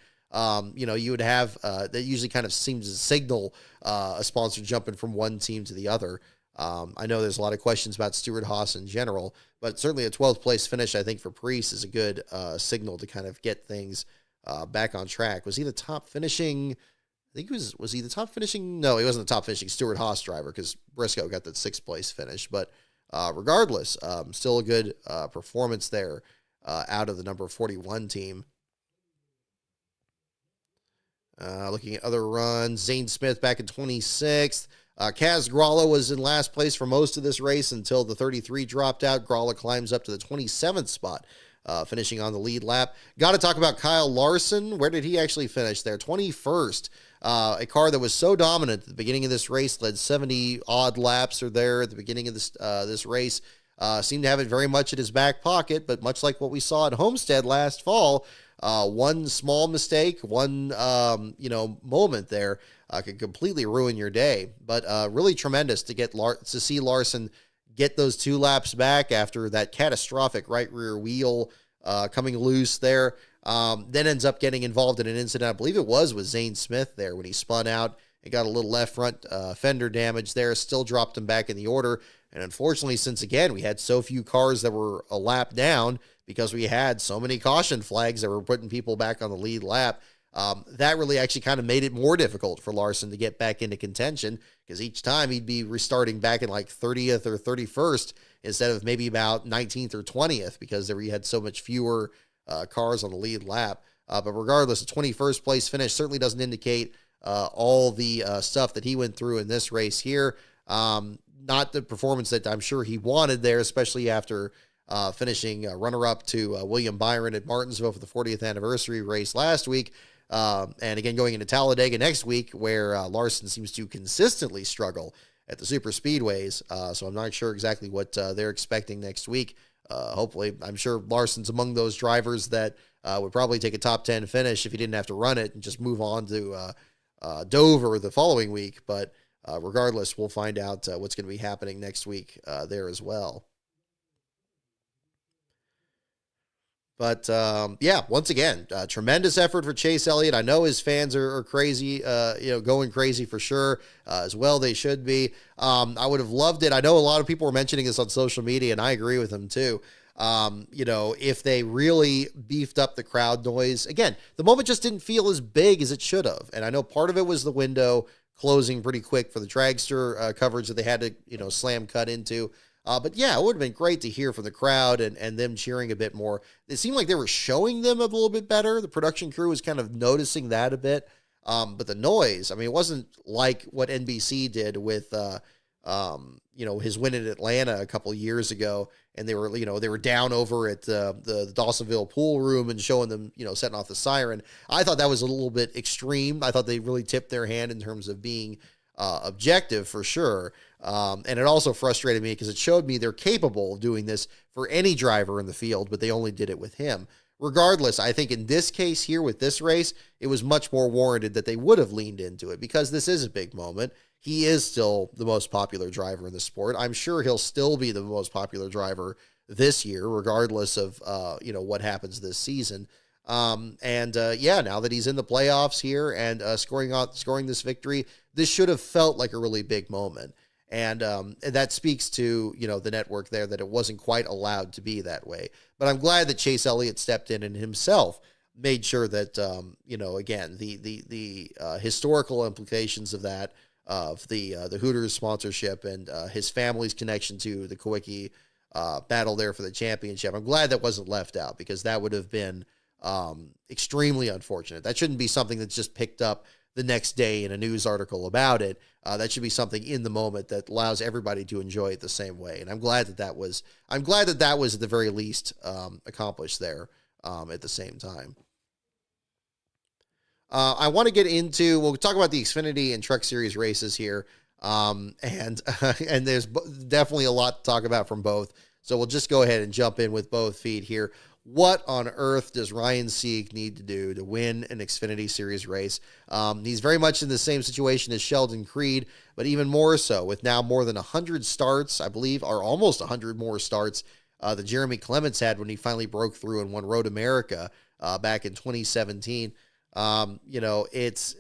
Speaker 1: You would have that usually kind of seems to signal a sponsor jumping from one team to the other. I know there's a lot of questions about Stewart-Haas in general, but certainly a 12th place finish, I think, for Preece is a good signal to kind of get things back on track. Was he the top finishing? I think was he the top finishing? No, he wasn't the top finishing Stewart-Haas driver because Briscoe got that 6th place finish. But regardless, still a good performance there out of the number 41 team. Looking at other runs, Zane Smith back in 26th. Kaz Gralla was in last place for most of this race until the 33 dropped out. Gralla climbs up to the 27th spot, finishing on the lead lap. Got to talk about Kyle Larson. Where did he actually finish there? 21st. A car that was so dominant at the beginning of this race, led 70-odd laps or there at the beginning of this race. Seemed to have it very much in his back pocket, but much like what we saw at Homestead last fall, one small mistake, one moment there could completely ruin your day. But really tremendous to see Larson get those 2 laps back after that catastrophic right rear wheel coming loose there. Then ends up getting involved in an incident, I believe it was with Zane Smith there when he spun out and got a little left front fender damage there, still dropped him back in the order. And unfortunately, since again, we had so few cars that were a lap down because we had so many caution flags that were putting people back on the lead lap, that really actually kind of made it more difficult for Larson to get back into contention because each time he'd be restarting back in like 30th or 31st instead of maybe about 19th or 20th because there we had so much fewer cars on the lead lap. But regardless, the 21st place finish certainly doesn't indicate all the stuff that he went through in this race here. Not the performance that I'm sure he wanted there, especially after finishing runner-up to William Byron at Martinsville for the 40th anniversary race last week. And again, going into Talladega next week, where Larson seems to consistently struggle at the super speedways. So I'm not sure exactly what they're expecting next week. Hopefully, I'm sure Larson's among those drivers that would probably take a top 10 finish if he didn't have to run it and just move on to Dover the following week. But regardless, we'll find out what's going to be happening next week there as well. But once again, tremendous effort for Chase Elliott. I know his fans are crazy, going crazy for sure, as well they should be. I would have loved it. I know a lot of people were mentioning this on social media, and I agree with them too. If they really beefed up the crowd noise, again, the moment just didn't feel as big as it should have. And I know part of it was the window closing pretty quick for the dragster coverage that they had to, slam cut into. But yeah, it would have been great to hear from the crowd and them cheering a bit more. It seemed like they were showing them a little bit better. The production crew was kind of noticing that a bit. But the noise, I mean, it wasn't like what NBC did with, his win in Atlanta a couple of years ago. And they were down over at the Dawsonville pool room and showing them, setting off the siren. I thought that was a little bit extreme. I thought they really tipped their hand in terms of being objective for sure. And it also frustrated me because it showed me they're capable of doing this for any driver in the field, but they only did it with him. Regardless, I think in this case here with this race, it was much more warranted that they would have leaned into it because this is a big moment. He is still the most popular driver in the sport. I'm sure he'll still be the most popular driver this year, regardless of, what happens this season. Now that he's in the playoffs here and scoring this victory, this should have felt like a really big moment. And that speaks to, the network there that it wasn't quite allowed to be that way. But I'm glad that Chase Elliott stepped in and himself made sure that, again, the historical implications of that, of the Hooters sponsorship and his family's connection to the Kawicki battle there for the championship. I'm glad that wasn't left out because that would have been extremely unfortunate. That shouldn't be something that's just picked up the next day in a news article about it. That should be something in the moment that allows everybody to enjoy it the same way. And I'm glad that was at the very least accomplished there at the same time. I want to get into, we'll talk about the Xfinity and Truck Series races here. And there's definitely a lot to talk about from both. So we'll just go ahead and jump in with both feet here. What on earth does Ryan Sieg need to do to win an Xfinity Series race? He's very much in the same situation as Sheldon Creed, but even more so with now more than 100 starts, I believe, or almost 100 more starts that Jeremy Clements had when he finally broke through and won Road America back in 2017. It's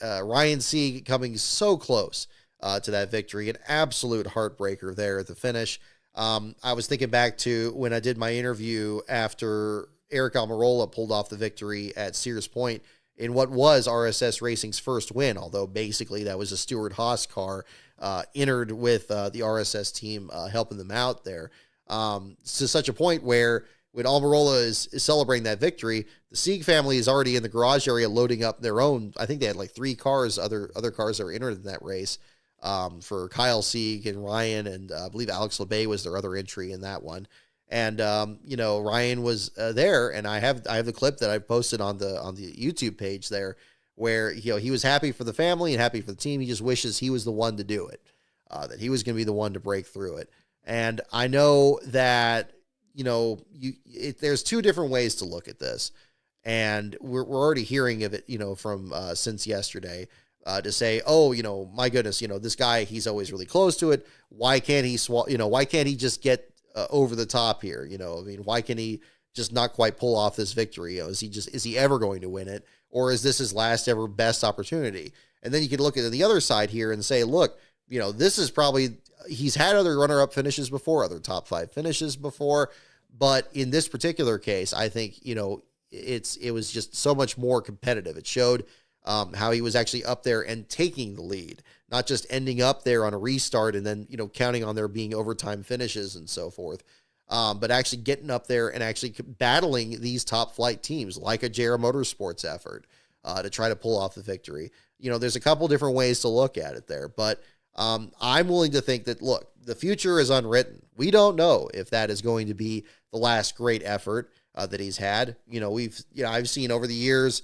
Speaker 1: Ryan Sieg coming so close to that victory, an absolute heartbreaker there at the finish. I was thinking back to when I did my interview after Eric Almirola pulled off the victory at Sears Point in what was RSS Racing's first win, although basically that was a Stewart-Haas car entered with the RSS team helping them out there. To such a point where when Almirola is celebrating that victory, the Sieg family is already in the garage area loading up their own. I think they had like 3 cars, other cars that were entered in that race. For Kyle Sieg and Ryan, and I believe Alex LeBay was their other entry in that one. And Ryan was there, and I have the clip that I posted on the YouTube page there, where he was happy for the family and happy for the team. He just wishes he was the one to do it, that he was going to be the one to break through it. And I know that there's 2 different ways to look at this, and we're already hearing of it, from since yesterday. To say, my goodness, this guy, he's always really close to it. Why can't he why can't he just get over the top here? Why can he just not quite pull off this victory? Is he ever going to win it? Or is this his last ever best opportunity? And then you could look at the other side here and say, look, this is probably, he's had other runner-up finishes before, other top 5 finishes before. But in this particular case, I think, it was just so much more competitive. It showed how he was actually up there and taking the lead, not just ending up there on a restart and then, counting on there being overtime finishes and so forth, but actually getting up there and actually battling these top flight teams like a JR Motorsports effort to try to pull off the victory. There's a couple different ways to look at it there, but I'm willing to think that, look, the future is unwritten. We don't know if that is going to be the last great effort that he's had. I've seen over the years,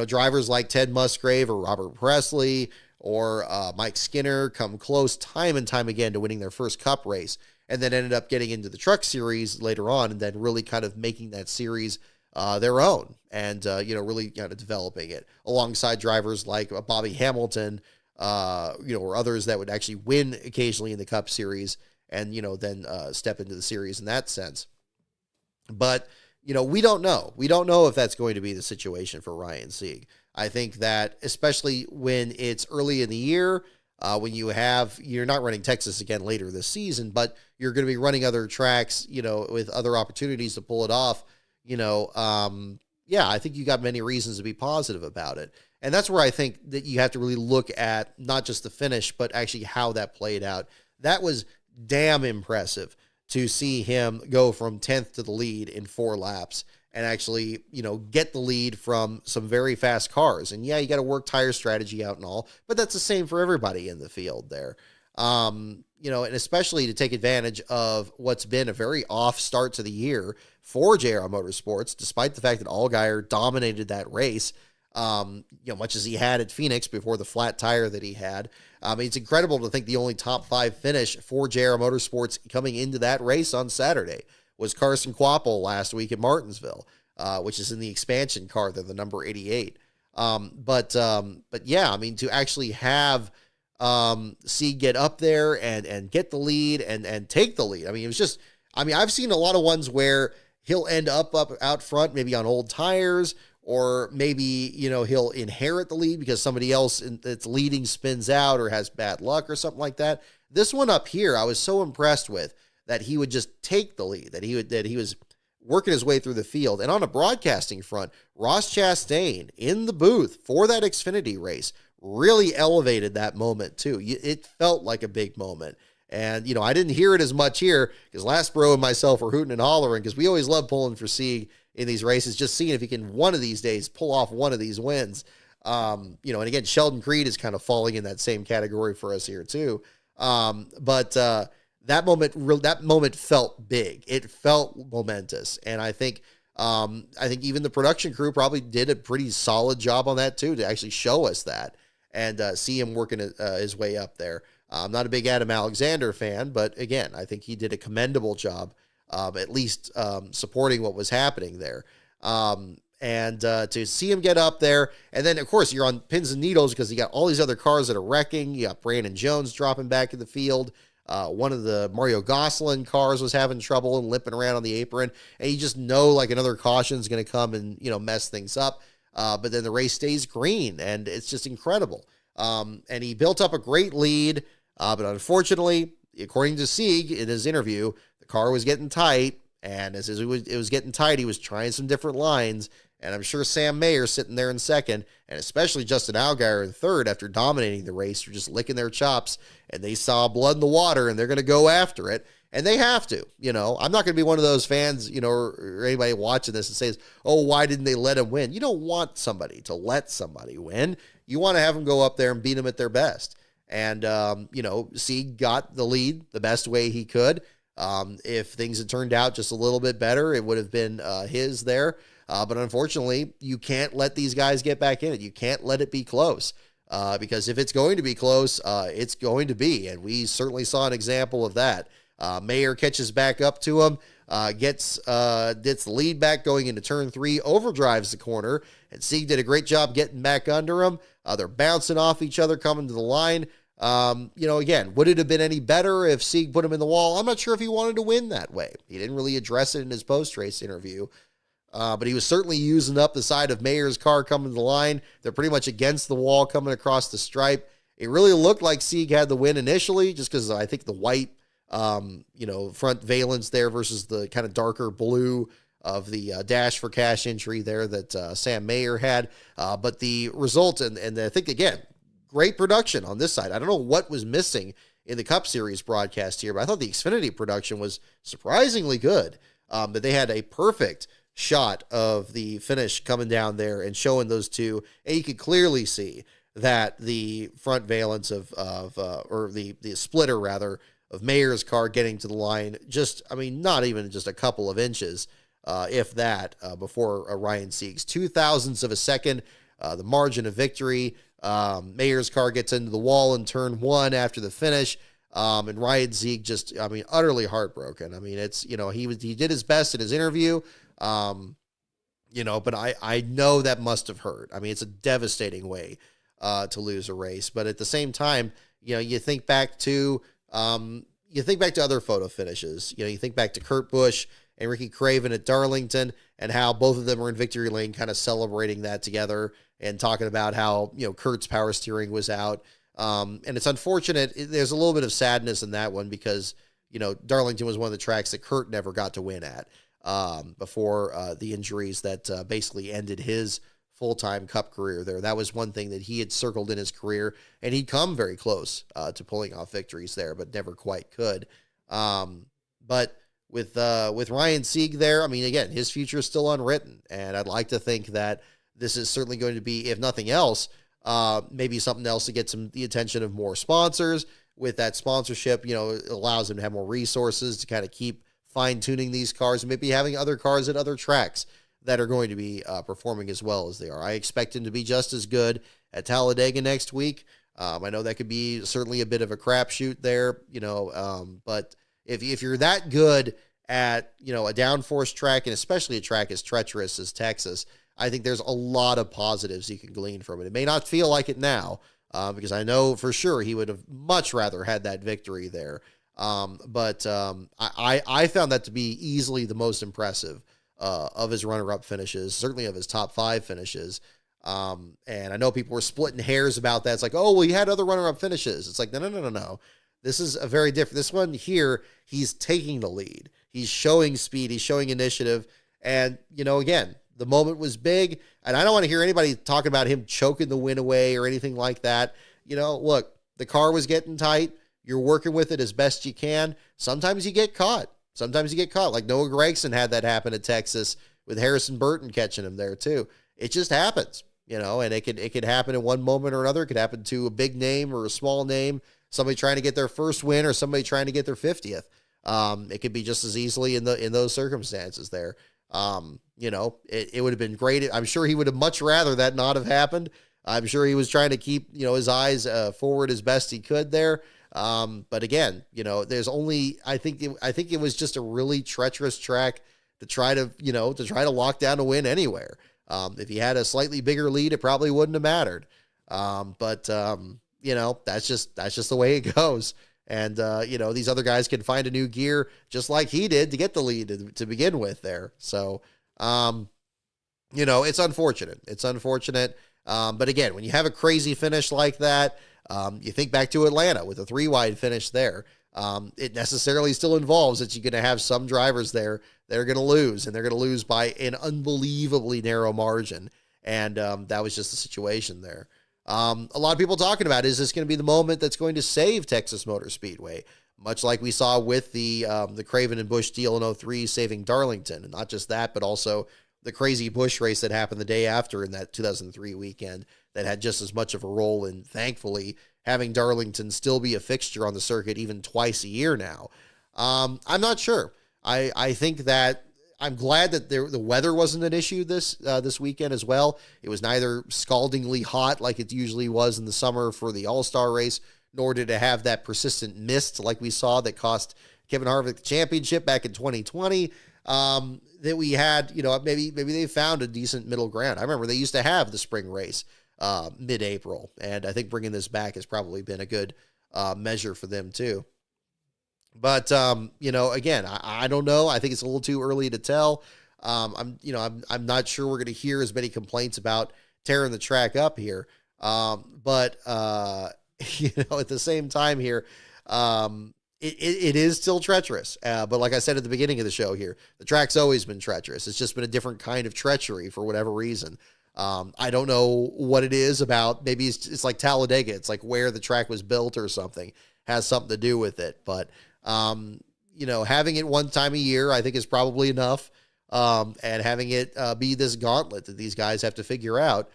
Speaker 1: drivers like Ted Musgrave or Robert Presley or Mike Skinner come close time and time again to winning their first Cup race, and then ended up getting into the Truck Series later on, and then really kind of making that series their own, and really kind of developing it alongside drivers like Bobby Hamilton, or others that would actually win occasionally in the Cup Series, and then step into the series in that sense. But we don't know. We don't know if that's going to be the situation for Ryan Sieg. I think that especially when it's early in the year, when you're not running Texas again later this season, but you're going to be running other tracks, with other opportunities to pull it off, I think you got many reasons to be positive about it. And that's where I think that you have to really look at not just the finish, but actually how that played out. That was damn impressive to see him go from 10th to the lead in 4 laps and actually, get the lead from some very fast cars. And yeah, you got to work tire strategy out and all, but that's the same for everybody in the field there. And especially to take advantage of what's been a very off start to the year for JR Motorsports, despite the fact that Allgaier dominated that race, much as he had at Phoenix before the flat tire that he had. It's incredible to think the only top 5 finish for JR Motorsports coming into that race on Saturday was Carson Kvapil last week at Martinsville, which is in the expansion car, they're the number 88. But yeah, to actually have Sieg get up there and get the lead and take the lead. It was just, I've seen a lot of ones where he'll end up out front, maybe on old tires, or maybe, he'll inherit the lead because somebody else that's leading spins out or has bad luck or something like that. This one up here, I was so impressed with that he would just take the lead, that he was working his way through the field. And on a broadcasting front, Ross Chastain in the booth for that Xfinity race really elevated that moment too. It felt like a big moment. And, I didn't hear it as much here because Lastbro and myself were hooting and hollering because we always love pulling for Sieg in these races, just seeing if he can one of these days pull off one of these wins. And again, Sheldon Creed is kind of falling in that same category for us here too. But that moment felt big. It felt momentous. And I think I think even the production crew probably did a pretty solid job on that too, to actually show us that and see him working his way up there. I'm not a big Adam Alexander fan, but again, I think he did a commendable job, at least supporting what was happening there. And to see him get up there, and then of course you're on pins and needles because you got all these other cars that are wrecking. You got Brandon Jones dropping back in the field. One of the Mario Gosselin cars was having trouble and limping around on the apron, and you just know like another caution is going to come and mess things up. But then the race stays green, and it's just incredible. And he built up a great lead, but unfortunately, according to Sieg in his interview, the car was getting tight, and as it was getting tight, he was trying some different lines. And I'm sure Sam Mayer sitting there in second, and especially Justin Allgaier in third after dominating the race, were just licking their chops, and they saw blood in the water, and they're going to go after it, and they have to. I'm not going to be one of those fans, or anybody watching this and says, oh, why didn't they let him win? You don't want somebody to let somebody win. You want to have them go up there and beat them at their best. And, Sieg got the lead the best way he could. If things had turned out just a little bit better, it would have been his there. But unfortunately, you can't let these guys get back in it. You can't let it be close because if it's going to be close, it's going to be. And we certainly saw an example of that. Mayer catches back up to him, gets the lead back going into turn 3, overdrives the corner, and Sieg did a great job getting back under him. They're bouncing off each other coming to the line. Again, would it have been any better if Sieg put him in the wall? I'm not sure if he wanted to win that way. He didn't really address it in his post-race interview. But he was certainly using up the side of Mayer's car coming to the line. They're pretty much against the wall coming across the stripe. It really looked like Sieg had the win initially just because I think the white, front valence there versus the kind of darker blue of the Dash for Cash entry there that Sam Mayer had. But the result, and I think, again, great production on this side. I don't know what was missing in the Cup Series broadcast here, but I thought the Xfinity production was surprisingly good. But they had a perfect shot of the finish coming down there and showing those two, and you could clearly see that the front valence or the splitter rather of Mayer's car getting to the line not even just a couple of inches, if that, before Ryan Sieg's 0.02 of a second, the margin of victory. Mayer's car gets into the wall in turn 1 after the finish. And Ryan Sieg utterly heartbroken. He did his best in his interview. But I know that must have hurt. It's a devastating way to lose a race. But at the same time, you think back to other photo finishes. You think back to Kurt Busch and Ricky Craven at Darlington and how both of them were in victory lane kind of celebrating that together and talking about how, Kurt's power steering was out. And it's unfortunate. There's a little bit of sadness in that one because, Darlington was one of the tracks that Kurt never got to win at. Before the injuries that basically ended his full-time Cup career there. That was one thing that he had circled in his career, and he'd come very close to pulling off victories there, but never quite could. But with Ryan Sieg there, again, his future is still unwritten, and I'd like to think that this is certainly going to be, if nothing else, maybe something else to get the attention of more sponsors. With that sponsorship, it allows him to have more resources to kind of keep fine-tuning these cars and maybe having other cars at other tracks that are going to be performing as well as they are. I expect him to be just as good at Talladega next week. I know that could be certainly a bit of a crapshoot there, but if you're that good at, a downforce track, and especially a track as treacherous as Texas, I think there's a lot of positives you can glean from it. It may not feel like it now, because I know for sure he would have much rather had that victory there. But I found that to be easily the most impressive of his runner-up finishes, certainly of his top 5 finishes. And I know people were splitting hairs about that. It's like, oh, well, he had other runner-up finishes. It's like, no. This is a very different. This one here, he's taking the lead. He's showing speed. He's showing initiative. And, again, the moment was big. And I don't want to hear anybody talking about him choking the win away or anything like that. Look, the car was getting tight. You're working with it as best you can. Sometimes you get caught. Like Noah Gragson had that happen at Texas with Harrison Burton catching him there too. It just happens, and it could happen in one moment or another. It could happen to a big name or a small name, somebody trying to get their first win or somebody trying to get their 50th. It could be just as easily in those circumstances there. it would have been great. I'm sure he would have much rather that not have happened. I'm sure he was trying to keep, his eyes forward as best he could there. But again, there's only, I think it was just a really treacherous track to try to lock down a win anywhere. If he had a slightly bigger lead, it probably wouldn't have mattered. But that's just the way it goes. And, these other guys can find a new gear just like he did to get the lead to begin with there. So, it's unfortunate. It's unfortunate. But again, when you have a crazy finish like that, you think back to Atlanta with a 3-wide finish there. It necessarily still involves that you're going to have some drivers there that are going to lose, and they're going to lose by an unbelievably narrow margin. And that was just the situation there. A lot of people talking about, is this going to be the moment that's going to save Texas Motor Speedway? Much like we saw with the Craven and Busch deal in 03 saving Darlington. And not just that, but also the crazy Busch race that happened the day after in that 2003 weekend that had just as much of a role in, thankfully, having Darlington still be a fixture on the circuit even twice a year now. I'm not sure. I think that I'm glad that the weather wasn't an issue this weekend as well. It was neither scaldingly hot like it usually was in the summer for the All-Star race, nor did it have that persistent mist like we saw that cost Kevin Harvick the championship back in 2020. That we had, maybe they found a decent middle ground. I remember they used to have the spring race mid-April, and I think bringing this back has probably been a good measure for them too. But again, I don't know. I think it's a little too early to tell. I'm not sure we're going to hear as many complaints about tearing the track up here. But at the same time here, it is still treacherous. But like I said at the beginning of the show here, the track's always been treacherous. It's just been a different kind of treachery for whatever reason. I don't know what it is about. Maybe it's like Talladega. It's like where the track was built or something has something to do with it. But, having it one time a year, I think is probably enough. And having it be this gauntlet that these guys have to figure out,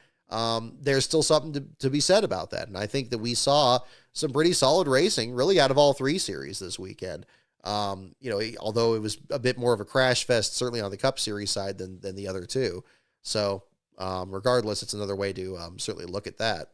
Speaker 1: there's still something to be said about that. And I think that we saw some pretty solid racing really out of all three series this weekend. Although it was a bit more of a crash fest, certainly on the Cup Series side than the other two. So regardless, it's another way to certainly look at that.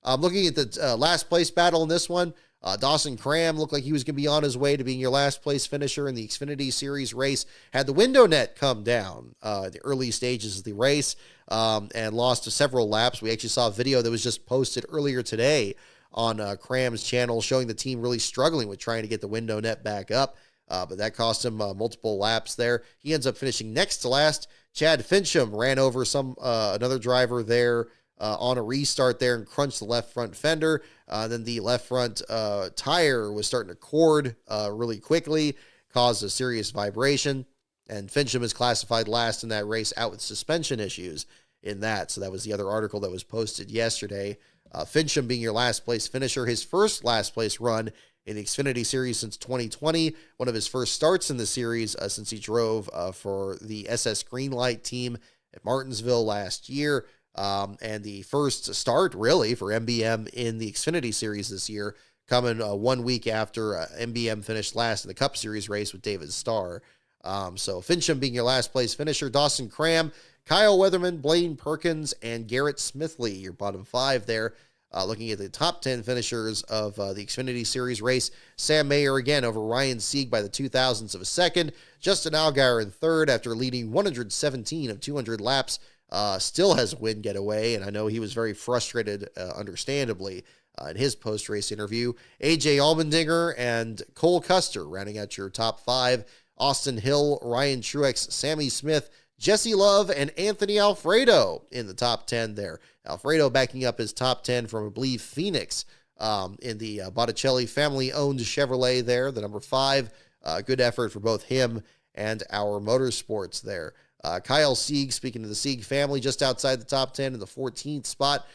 Speaker 1: Looking at the last place battle in this one, Dawson Cram looked like he was going to be on his way to being your last place finisher in the Xfinity Series race. Had the window net come down the early stages of the race and lost several laps. We actually saw a video that was just posted earlier today on Cram's channel showing the team really struggling with trying to get the window net back up. But that cost him multiple laps there. He ends up finishing next to last. Chad Fincham ran over another driver there on a restart there and crunched the left front fender. Then the left front tire was starting to cord really quickly, caused a serious vibration. And Fincham is classified last in that race out with suspension issues in that. So that was the other article that was posted yesterday. Fincham being your last place finisher, his first last place run in the Xfinity Series since 2020, one of his first starts in the series since he drove for the SS Greenlight team at Martinsville last year, and the first start really for MBM in the Xfinity Series this year, coming 1 week after MBM finished last in the Cup Series race with David Starr. So Fincham being your last place finisher, Dawson Cram, Kyle Weatherman, Blaine Perkins, and Garrett Smithley, your bottom five there. Looking at the top 10 finishers of the Xfinity Series race, Sam Mayer again over Ryan Sieg by the 0.002 of a second. Justin Allgaier in third after leading 117 of 200 laps. Still has a win getaway, and I know he was very frustrated, understandably, in his post-race interview. AJ Allmendinger and Cole Custer rounding out your top five. Austin Hill, Ryan Truex, Sammy Smith, Jesse Love, and Anthony Alfredo in the top 10 there. Alfredo backing up his top 10 from, I believe, Phoenix in the Botticelli family-owned Chevrolet there, the number 5. Good effort for both him and our motorsports there. Kyle Sieg, speaking of the Sieg family, just outside the top 10 in the 14th spot.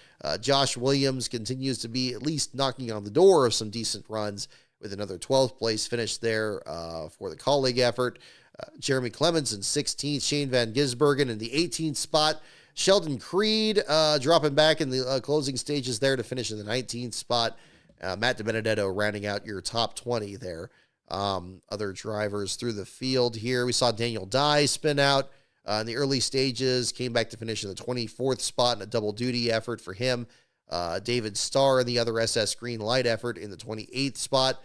Speaker 1: Josh Williams continues to be at least knocking on the door of some decent runs with another 12th place finish there for the colleague effort. Jeremy Clemens in 16th, Shane Van Gisbergen in the 18th spot. Sheldon Creed dropping back in the closing stages there to finish in the 19th spot. Matt DiBenedetto rounding out your top 20 there. Other drivers through the field here. We saw Daniel Dye spin out in the early stages, came back to finish in the 24th spot in a double duty effort for him. David Starr in the other SS Green Light effort in the 28th spot.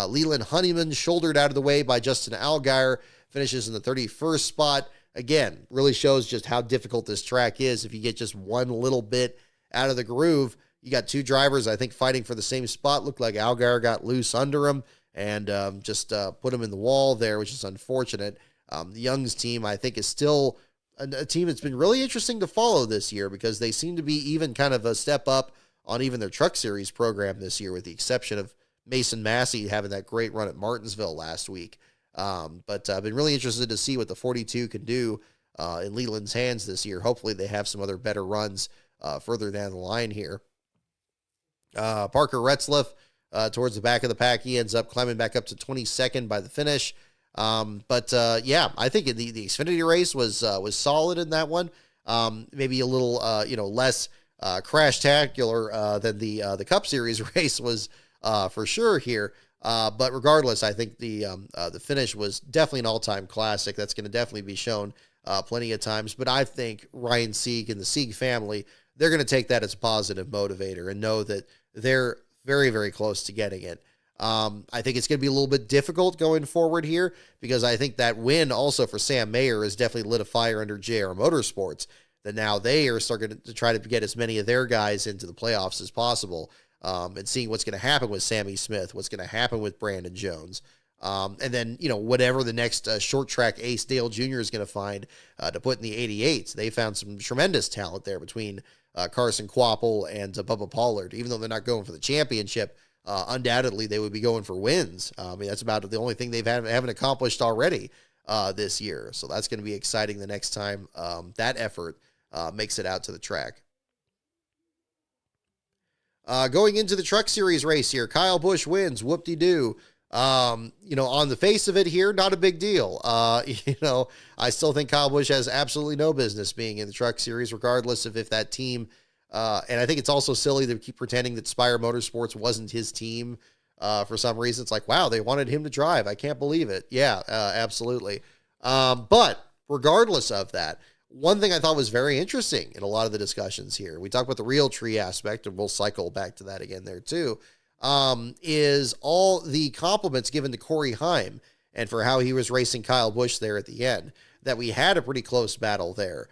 Speaker 1: Leland Honeyman shouldered out of the way by Justin Allgaier, finishes in the 31st spot. Again, really shows just how difficult this track is. If you get just one little bit out of the groove, you got two drivers, I think, fighting for the same spot. Looked like Allgaier got loose under him and just put him in the wall there, which is unfortunate. The Young's team, I think, is still a team that's been really interesting to follow this year because they seem to be even kind of a step up on even their Truck Series program this year, with the exception of Mason Massey having that great run at Martinsville last week. But I've been really interested to see what the 42 can do in Leland's hands this year. Hopefully they have some other better runs further down the line here. Parker Retzlaff towards the back of the pack. He ends up climbing back up to 22nd by the finish. Yeah, I think the Xfinity race was solid in that one. Maybe a little, less crash-tacular than the Cup Series race was for sure here. But regardless, I think the finish was definitely an all-time classic. That's going to definitely be shown plenty of times. But I think Ryan Sieg and the Sieg family, they're going to take that as a positive motivator and know that they're very, very close to getting it. I think it's going to be a little bit difficult going forward here because I think that win also for Sam Mayer has definitely lit a fire under JR Motorsports, that now they are starting to try to get as many of their guys into the playoffs as possible, and seeing what's going to happen with Sammy Smith, what's going to happen with Brandon Jones. And then, whatever the next short track ace Dale Jr. is going to find to put in the 88s. They found some tremendous talent there between Carson Kvapil and Bubba Pollard. Even though they're not going for the championship, undoubtedly they would be going for wins. That's about the only thing they haven't accomplished already this year. So that's going to be exciting the next time that effort makes it out to the track. Going into the Truck Series race here, Kyle Busch wins. Whoop-de-doo. On the face of it here, not a big deal. I still think Kyle Busch has absolutely no business being in the Truck Series, regardless of if that team, and I think it's also silly to keep pretending that Spire Motorsports wasn't his team for some reason. It's like, wow, they wanted him to drive. I can't believe it. Yeah, absolutely. But regardless of that, one thing I thought was very interesting in a lot of the discussions here, we talked about the real tree aspect, and we'll cycle back to that again there too, is all the compliments given to Corey Heim and for how he was racing Kyle Busch there at the end, that we had a pretty close battle there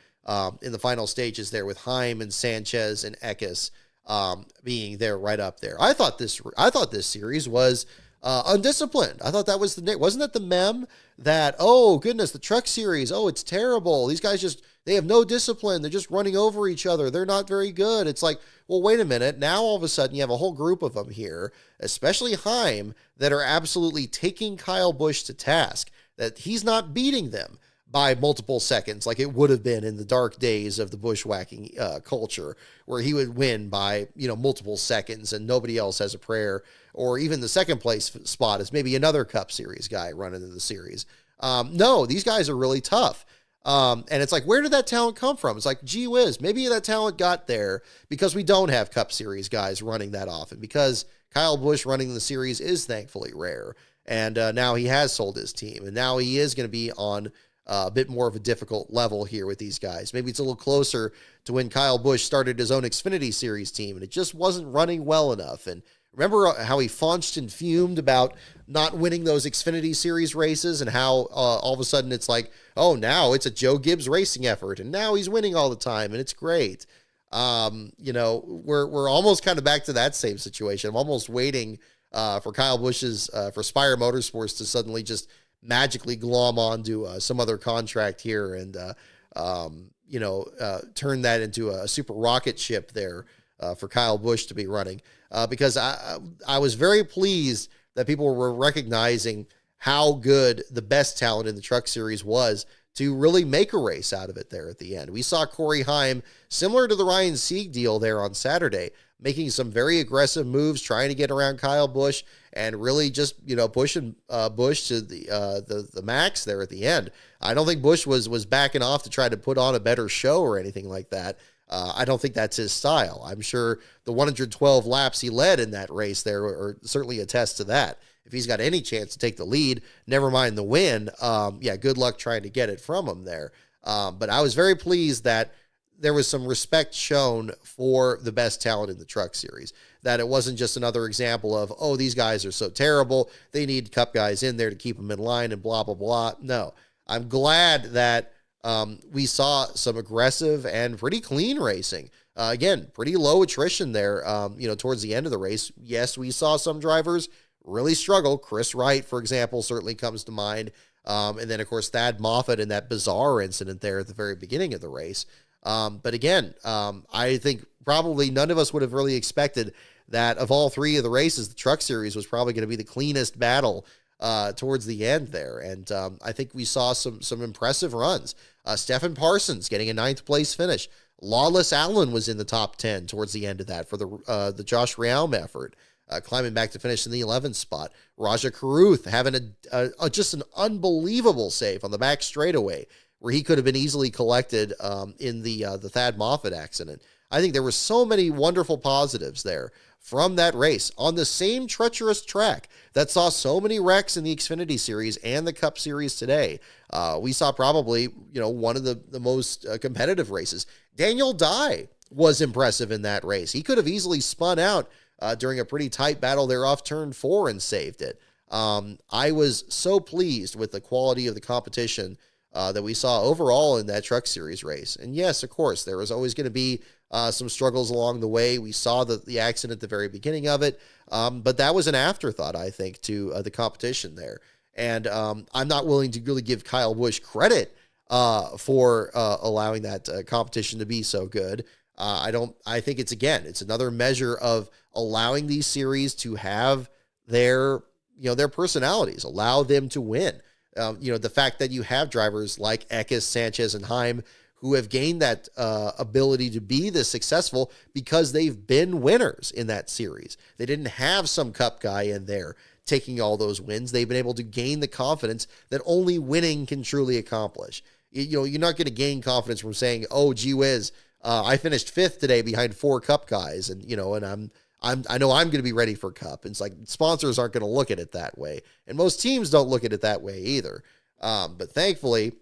Speaker 1: in the final stages there with Heim and Sanchez and Eckes being there right up there. I thought this series was undisciplined. I thought that was wasn't that the meme that, oh goodness, the Truck Series, oh, it's terrible. These guys they have no discipline. They're just running over each other. They're not very good. It's like, well, wait a minute. Now all of a sudden you have a whole group of them here, especially Heim, that are absolutely taking Kyle Busch to task, that he's not beating them by multiple seconds like it would have been in the dark days of the bushwhacking culture, where he would win by, multiple seconds and nobody else has a prayer, or even the second place spot is maybe another Cup Series guy running in the series. No, these guys are really tough. And it's like, where did that talent come from? It's like, gee whiz, maybe that talent got there because we don't have Cup Series guys running that often, because Kyle Busch running the series is thankfully rare. And now he has sold his team, and now he is going to be on a bit more of a difficult level here with these guys. Maybe it's a little closer to when Kyle Busch started his own Xfinity Series team, and it just wasn't running well enough. And remember how he faunched and fumed about not winning those Xfinity Series races, and how all of a sudden it's like, oh, now it's a Joe Gibbs racing effort, and now he's winning all the time, and it's great. We're almost kind of back to that same situation. I'm almost waiting for Kyle Busch's, for Spire Motorsports to suddenly just magically glom onto some other contract here and, turn that into a super rocket ship there for Kyle Busch to be running. Because I was very pleased that people were recognizing how good the best talent in the Truck Series was to really make a race out of it there at the end. We saw Corey Heim, similar to the Ryan Sieg deal there on Saturday, making some very aggressive moves, trying to get around Kyle Busch and really just, pushing Busch to the max there at the end. I don't think Busch was backing off to try to put on a better show or anything like that. I don't think that's his style. I'm sure the 112 laps he led in that race there are certainly attest to that. If he's got any chance to take the lead, never mind the win, good luck trying to get it from him there. But I was very pleased that there was some respect shown for the best talent in the Truck Series, that it wasn't just another example of, oh, these guys are so terrible, they need Cup guys in there to keep them in line and blah, blah, blah. No, I'm glad that we saw some aggressive and pretty clean racing. Again, pretty low attrition there, towards the end of the race. Yes, we saw some drivers really struggle. Chris Wright, for example, certainly comes to mind. And then, of course, Thad Moffitt in that bizarre incident there at the very beginning of the race. But again, I think probably none of us would have really expected that of all three of the races, the Truck Series was probably going to be the cleanest battle towards the end there. And I think we saw some impressive runs. Stephen Parsons getting a 9th place finish. Lawless Allen was in the top 10 towards the end of that for the Josh Realm effort, climbing back to finish in the 11th spot. Raja Karuth having just an unbelievable save on the back straightaway, where he could have been easily collected in the Thad Moffitt accident. I think there were so many wonderful positives there from that race on the same treacherous track that saw so many wrecks in the Xfinity Series and the Cup Series today. We saw probably, one of the most competitive races. Daniel Dye was impressive in that race. He could have easily spun out during a pretty tight battle there off turn 4 and saved it. I was so pleased with the quality of the competition that we saw overall in that Truck Series race. And yes, of course, there was always going to be some struggles along the way. We saw the accident at the very beginning of it, but that was an afterthought, I think, to the competition there. And I'm not willing to really give Kyle Busch credit for allowing that competition to be so good. I think it's another measure of allowing these series to have their personalities, allow them to win. The fact that you have drivers like Eckes, Sanchez, and Heim who have gained that ability to be this successful because they've been winners in that series. They didn't have some Cup guy in there taking all those wins. They've been able to gain the confidence that only winning can truly accomplish. You're not going to gain confidence from saying, oh, gee whiz, I finished 5th today behind 4 Cup guys, and I know I'm going to be ready for Cup. It's like sponsors aren't going to look at it that way. And most teams don't look at it that way either. But thankfully,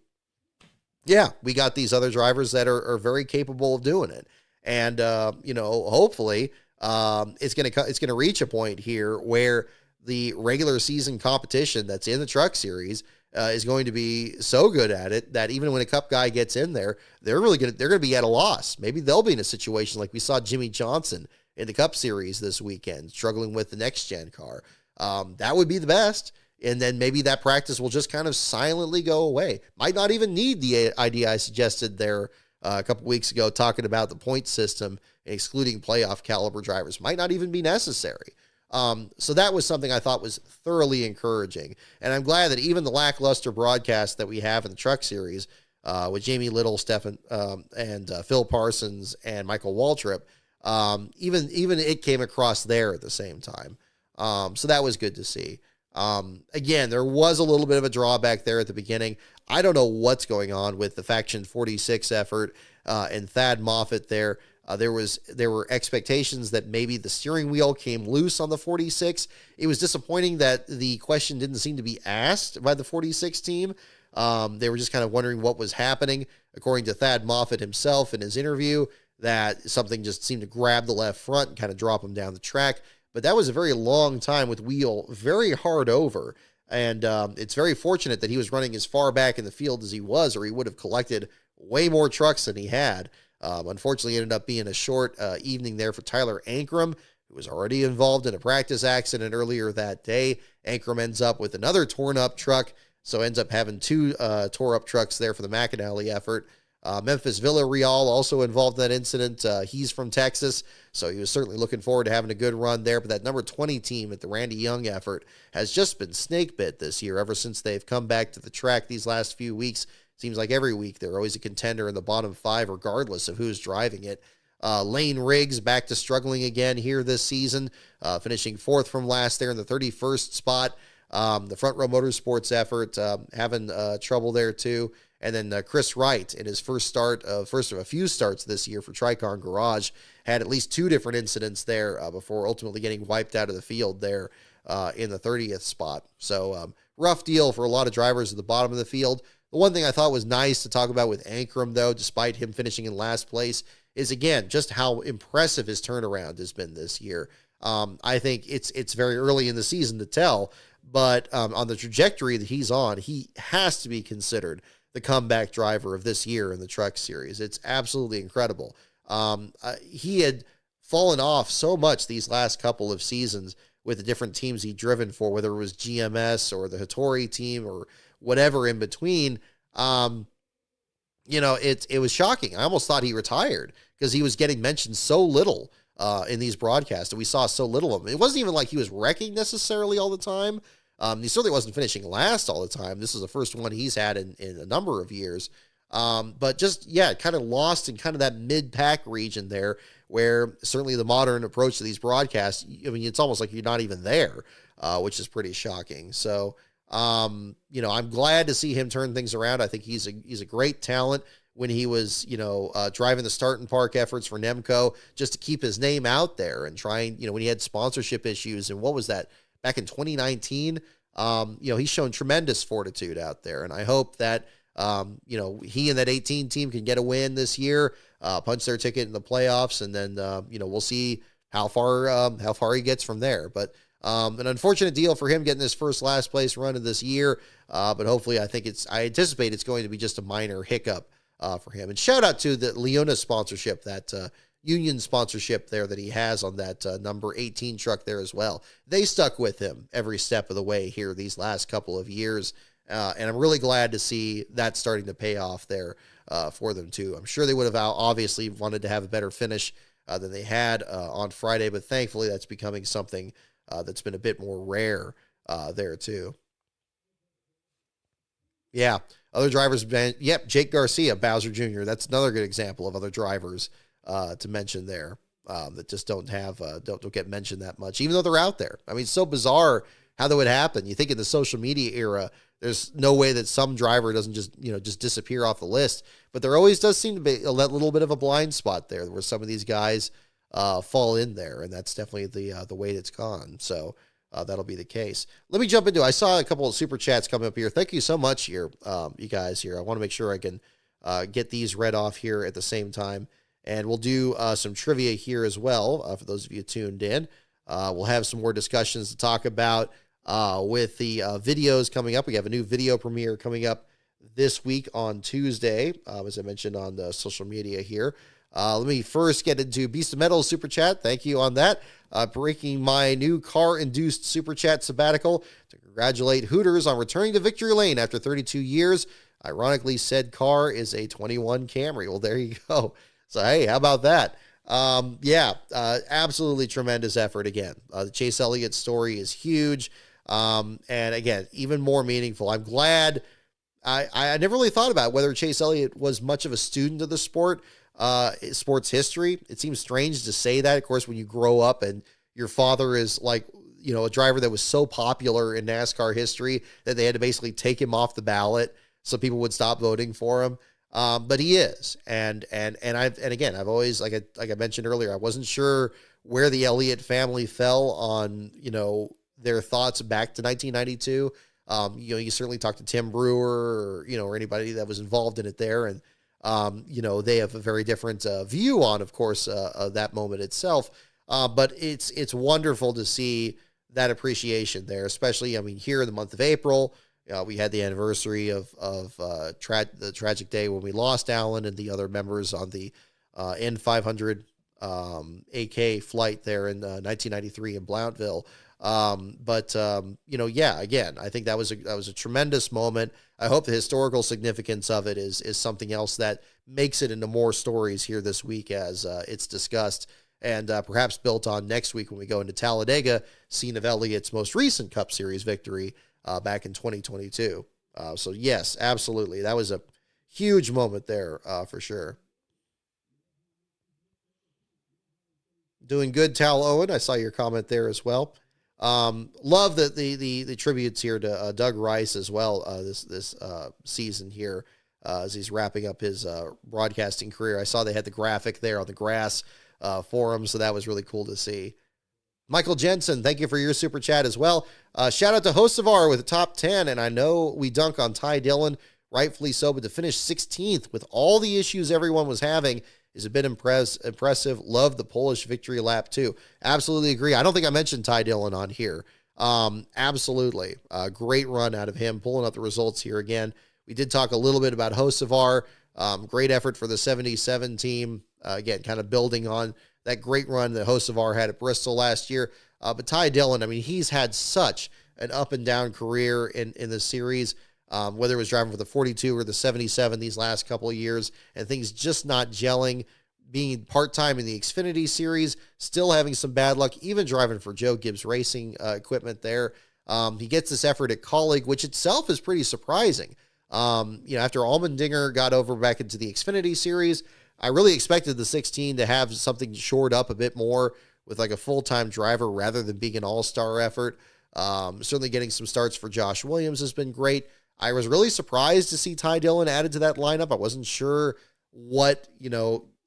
Speaker 1: we got these other drivers that are very capable of doing it. And, hopefully it's going to reach a point here where the regular season competition that's in the Truck Series is going to be so good at it that even when a Cup guy gets in there, they're going to be at a loss. Maybe they'll be in a situation like we saw Jimmy Johnson in the Cup Series this weekend, struggling with the next gen car. That would be the best. And then maybe that practice will just kind of silently go away. Might not even need the idea I suggested there a couple weeks ago, talking about the point system, excluding playoff caliber drivers. Might not even be necessary. So that was something I thought was thoroughly encouraging. And I'm glad that even the lackluster broadcast that we have in the Truck Series, with Jamie Little, Stephen, and Phil Parsons and Michael Waltrip, even it came across there at the same time. So that was good to see. Again, there was a little bit of a drawback there at the beginning. I don't know what's going on with the Faction 46 effort, and Thad Moffitt there. There were expectations that maybe the steering wheel came loose on the 46. It was disappointing that the question didn't seem to be asked by the 46 team. They were just kind of wondering what was happening. According to Thad Moffitt himself in his interview, that something just seemed to grab the left front and kind of drop him down the track. But that was a very long time with wheel very hard over. And it's very fortunate that he was running as far back in the field as he was, or he would have collected way more trucks than he had. Unfortunately, it ended up being a short evening there for Tyler Ankrum, who was already involved in a practice accident earlier that day. Ankrum ends up with another torn-up truck, so ends up having 2 tore-up trucks there for the McAnally effort. Memphis Villarreal also involved in that incident. He's from Texas, so he was certainly looking forward to having a good run there. But that number 20 team at the Randy Young effort has just been snake bit this year ever since they've come back to the track these last few weeks. Seems like every week they're always a contender in the bottom 5 regardless of who's driving it. Lane Riggs back to struggling again here this season, finishing 4th from last there in the 31st spot. The Front Row Motorsports effort having trouble there too. And then Chris Wright in his first of a few starts this year for Tricon Garage had at least 2 different incidents there before ultimately getting wiped out of the field there in the 30th spot. So rough deal for a lot of drivers at the bottom of the field. The one thing I thought was nice to talk about with Ankrum, though, despite him finishing in last place, is again just how impressive his turnaround has been this year. I think it's very early in the season to tell, but on the trajectory that he's on, he has to be considered the comeback driver of this year in the Truck Series. It's absolutely incredible. He had fallen off so much these last couple of seasons with the different teams he'd driven for, whether it was GMS or the Hattori team or whatever in between. It was shocking. I almost thought he retired because he was getting mentioned so little in these broadcasts, and we saw so little of him. It wasn't even like he was wrecking necessarily all the time. He certainly wasn't finishing last all the time. This is the first one he's had in a number of years. But just, kind of lost in kind of that mid-pack region there, where certainly the modern approach to these broadcasts, I mean, it's almost like you're not even there, which is pretty shocking. So, I'm glad to see him turn things around. I think he's a great talent. When he was, driving the start and park efforts for Nemco, just to keep his name out there and trying, when he had sponsorship issues, and what was that, back in 2019, he's shown tremendous fortitude out there. And I hope that, he and that 18 team can get a win this year, punch their ticket in the playoffs, and then, we'll see how far he gets from there. But an unfortunate deal for him getting his first last place run of this year. But hopefully I anticipate it's going to be just a minor hiccup for him. And shout out to the Leona sponsorship, that union sponsorship there that he has on that number 18 truck there as well. They stuck with him every step of the way here these last couple of years. And I'm really glad to see that starting to pay off there for them too. I'm sure they would have obviously wanted to have a better finish than they had on Friday, but thankfully that's becoming something that's been a bit more rare there too. Yeah. Other drivers, Jake Garcia, Bowser Jr. That's another good example of other drivers to mention there that just don't get mentioned that much, even though they're out there. I mean, it's so bizarre how that would happen. You think in the social media era, there's no way that some driver doesn't just disappear off the list, but there always does seem to be a little bit of a blind spot there where some of these guys fall in there, and that's definitely the way it's gone. So that'll be the case. Let me jump into, I saw a couple of super chats coming up here. Thank you so much here, you guys here. I want to make sure I can get these read off here at the same time. And we'll do some trivia here as well for those of you tuned in. We'll have some more discussions to talk about with the videos coming up. We have a new video premiere coming up this week on Tuesday, as I mentioned on the social media here. Let me first get into Beast of Metal Super Chat. Thank you on that. Breaking my new car-induced Super Chat sabbatical to congratulate Hooters on returning to Victory Lane after 32 years. Ironically, said car is a 21 Camry. Well, there you go. So, hey, how about that? Absolutely tremendous effort again. The Chase Elliott story is huge. And again, even more meaningful. I'm glad. I never really thought about whether Chase Elliott was much of a student of the sport, sports history. It seems strange to say that, of course, when you grow up and your father is like, a driver that was so popular in NASCAR history that they had to basically take him off the ballot so people would stop voting for him. But he is. And again, I've always, like I mentioned earlier, I wasn't sure where the Elliott family fell on, their thoughts back to 1992. You certainly talk to Tim Brewer or anybody that was involved in it there. And, they have a very different view on, of course, that moment itself. But it's wonderful to see that appreciation there, especially, here in the month of April, we had the anniversary of the tragic day when we lost Alan and the other members on the N500 AK flight there in 1993 in Blountville. Again, I think that was a tremendous moment. I hope the historical significance of it is something else that makes it into more stories here this week as it's discussed, and perhaps built on next week when we go into Talladega, scene of Elliott's most recent Cup Series victory back in 2022. So yes, absolutely. That was a huge moment there for sure. Doing good, Tal Owen. I saw your comment there as well. Love the tributes here to Doug Rice as well this season here as he's wrapping up his broadcasting career. I saw they had the graphic there on the grass forum, so that was really cool to see. Michael Jensen, thank you for your super chat as well. Shout out to Hocevar with the top 10, and I know we dunk on Ty Dillon. rightfully so, but to finish 16th with all the issues everyone was having is a bit impressive. Love the Polish victory lap too. Absolutely agree. I don't think I mentioned Ty Dillon on here. Absolutely. Great run out of him, pulling up the results here again. We did talk a little bit about Hocevar. Great effort for the 77 team. Again, kind of building on that great run that Hocevar had at Bristol last year. But Ty Dillon, I mean, he's had such an up and down career in the series, whether it was driving for the 42 or the 77 these last couple of years, and things just not gelling. Being part-time in the Xfinity series, still having some bad luck, even driving for Joe Gibbs Racing equipment there. He gets this effort at Colleague, which itself is pretty surprising. After Allmendinger got over back into the Xfinity series, I really expected the 16 to have something shored up a bit more with like a full-time driver rather than being an all-star effort. Certainly getting some starts for Josh Williams has been great. I was really surprised to see Ty Dillon added to that lineup. I wasn't sure what,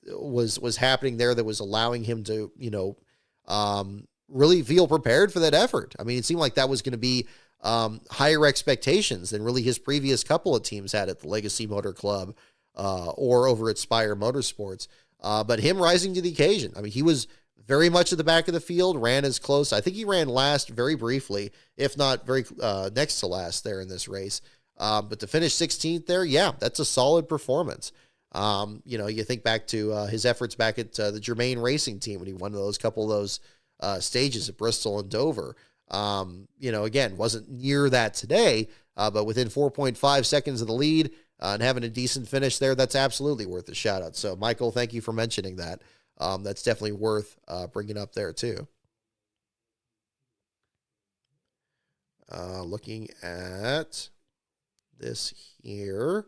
Speaker 1: was happening there that was allowing him to, really feel prepared for that effort. I mean, it seemed like that was going to be higher expectations than really his previous couple of teams had at the Legacy Motor Club or over at Spire Motorsports. But him rising to the occasion. I mean, he was very much at the back of the field, ran as close. I think he ran last very briefly, if not very next to last there in this race. But to finish 16th there, yeah, that's a solid performance. You think back to his efforts back at the Germain Racing Team when he won those couple of those stages at Bristol and Dover. Again, wasn't near that today, but within 4.5 seconds of the lead and having a decent finish there, that's absolutely worth a shout out. So, Michael, thank you for mentioning that. That's definitely worth bringing up there too. Looking at this here.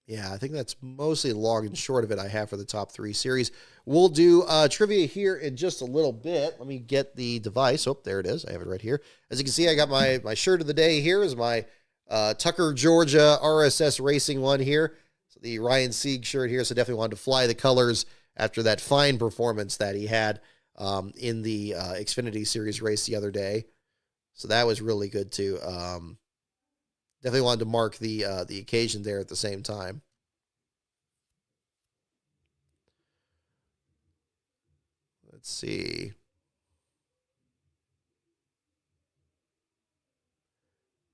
Speaker 1: Yeah, I think that's mostly long and short of it I have for the top three series. We'll do trivia here in just a little bit. Let me get the device. Oh, there it is. I have it right here. As you can see, I got my shirt of the day here is my Tucker, Georgia RSS Racing one here. So the Ryan Sieg shirt here. So definitely wanted to fly the colors after that fine performance that he had in the Xfinity Series race the other day. So that was really good too. Definitely wanted to mark the occasion there at the same time. Let's see.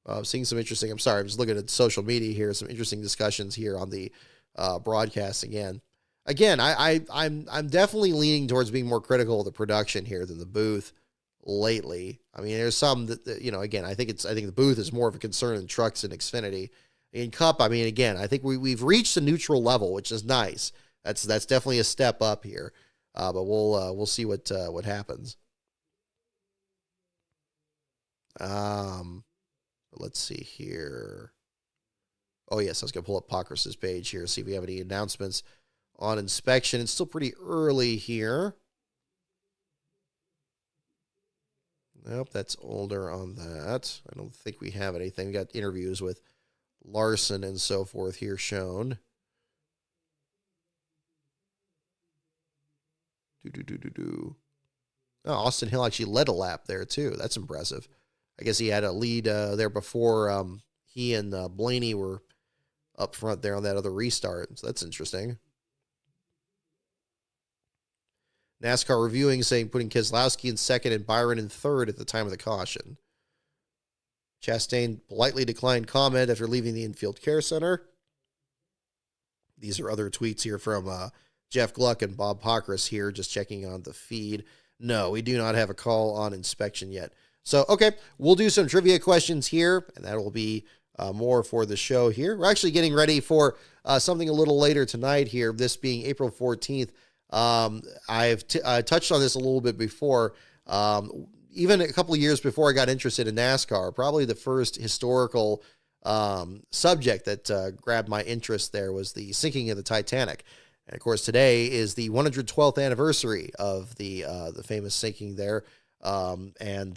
Speaker 1: I'm seeing some interesting. I'm sorry, I'm just looking at social media here. Some interesting discussions here on the broadcast again. I'm definitely leaning towards being more critical of the production here than the booth lately. I mean, there's some that again, I think the booth is more of a concern in trucks and Xfinity. In Cup, I mean, again, I think we've reached a neutral level, which is nice. That's definitely a step up here. But we'll see what happens. Let's see here. Oh yes, I was gonna pull up Pockrace's page here, see if we have any announcements on inspection. It's still pretty early here. Nope, that's older on that. I don't think we have anything. We got interviews with Larson and so forth here shown. Oh, Austin Hill actually led a lap there too. That's impressive. I guess he had a lead there before he and Blaney were up front there on that other restart. So that's interesting. NASCAR reviewing saying putting Keselowski in second and Byron in third at the time of the caution. Chastain politely declined comment after leaving the infield care center. These are other tweets here from Jeff Gluck and Bob Pockrace here, just checking on the feed. No, we do not have a call on inspection yet. So, okay, we'll do some trivia questions here, and that will be more for the show here. We're actually getting ready for something a little later tonight here, this being April 14th. I've touched on this a little bit before. Even a couple of years before I got interested in NASCAR, probably the first historical subject that grabbed my interest there was the sinking of the Titanic. And of course, today is the 112th anniversary of the famous sinking there. And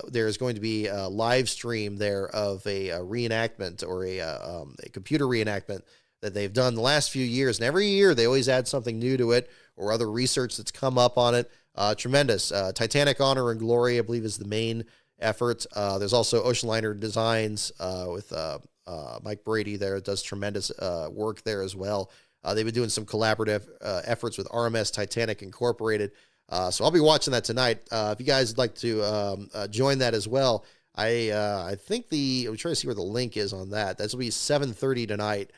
Speaker 1: there's going to be a live stream there of a reenactment or a computer reenactment that they've done the last few years. And every year they always add something new to it or other research that's come up on it. Tremendous. Titanic Honor and Glory, I believe, is the main effort. There's also Ocean Liner Designs with Mike Brady there, does tremendous work there as well. They've been doing some collaborative efforts with RMS Titanic Incorporated. So I'll be watching that tonight. If you guys would like to join that as well, I think I'm trying to see where the link is on that. That's will be 7:30 tonight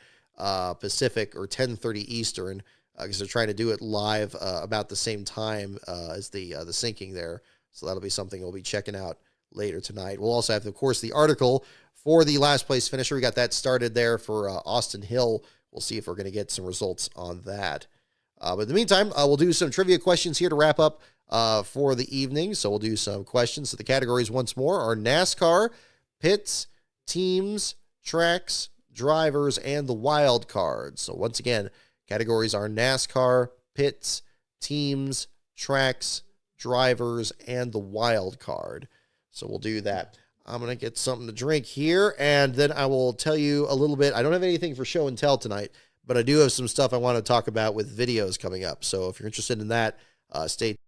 Speaker 1: Pacific or 10:30 Eastern, because they're trying to do it live about the same time as the syncing there. So that'll be something we'll be checking out later tonight. We'll also have, of course, the article for the last place finisher. We got that started there for Austin Hill. We'll see if we're going to get some results on that. But in the meantime, we'll do some trivia questions here to wrap up for the evening. So we'll do some questions. So the categories once more are NASCAR, pits, teams, tracks, drivers, and the wild card. So once again, categories are NASCAR, pits, teams, tracks, drivers, and the wild card. So we'll do that. I'm going to get something to drink here, and then I will tell you a little bit. I don't have anything for show and tell tonight, but I do have some stuff I want to talk about with videos coming up. So if you're interested in that, stay tuned.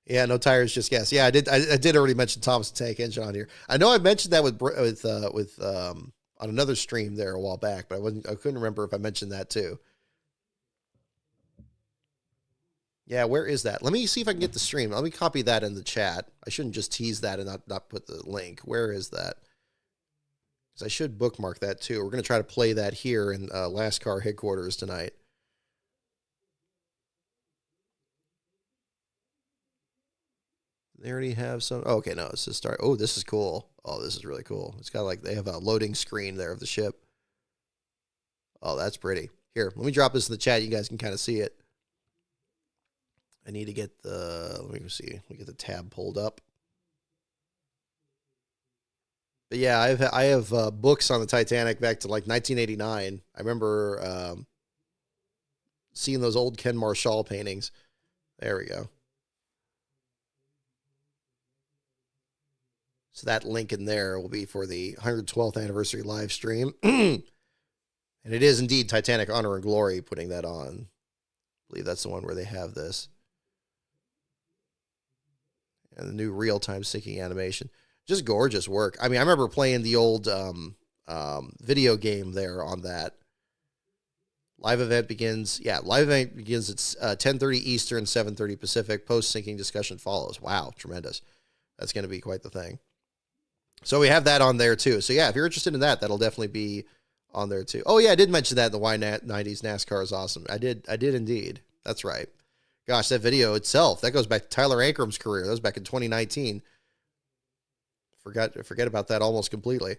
Speaker 1: Yeah, no tires, just gas. Yeah, I did already mention Thompson tank engine on here. I know I mentioned that with on another stream there a while back, but I couldn't remember if I mentioned that too. Yeah, where is that? Let me see if I can get the stream. Let me copy that in the chat. I shouldn't just tease that and not put the link. Where is that? Because I should bookmark that too. We're going to try to play that here in Last Car headquarters tonight. They already have some. Oh, okay, no, it's just start. Oh, this is cool. Oh, this is really cool. It's got like they have a loading screen there of the ship. Oh, that's pretty. Here, let me drop this in the chat. You guys can kind of see it. I need to get let me see. Let me get the tab pulled up. But yeah, I have books on the Titanic back to like 1989. I remember seeing those old Ken Marshall paintings. There we go. So that link in there will be for the 112th anniversary live stream. And it is indeed Titanic Honor and Glory putting that on. I believe that's the one where they have this. And the new real-time syncing animation. Just gorgeous work. I mean, I remember playing the old video game there on that. Live event begins at 10:30 Eastern, 7:30 Pacific. Post-syncing discussion follows. Wow, tremendous. That's going to be quite the thing. So we have that on there too. So yeah, if you're interested in that, that'll definitely be on there too. Oh yeah, I did mention that in the Y90s NASCAR is awesome. I did indeed. That's right. Gosh, that video itself, that goes back to Tyler Ankram's career. That was back in 2019. Forget about that almost completely.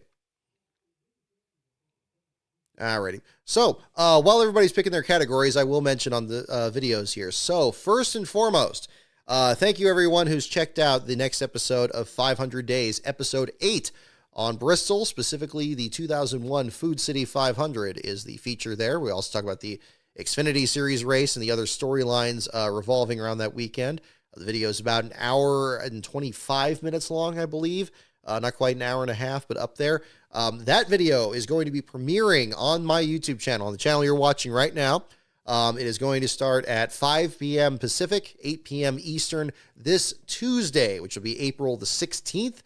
Speaker 1: Alrighty. So while everybody's picking their categories, I will mention on the videos here. So first and foremost, thank you everyone who's checked out the next episode of 500 Days, episode 8 on Bristol, specifically the 2001 Food City 500 is the feature there. We also talk about the Xfinity Series race and the other storylines revolving around that weekend. The video is about an hour and 25 minutes long, I believe. Not quite an hour and a half, but up there. That video is going to be premiering on my YouTube channel, on the channel you're watching right now. It is going to start at 5 p.m. Pacific, 8 p.m. Eastern this Tuesday, which will be April the 16th.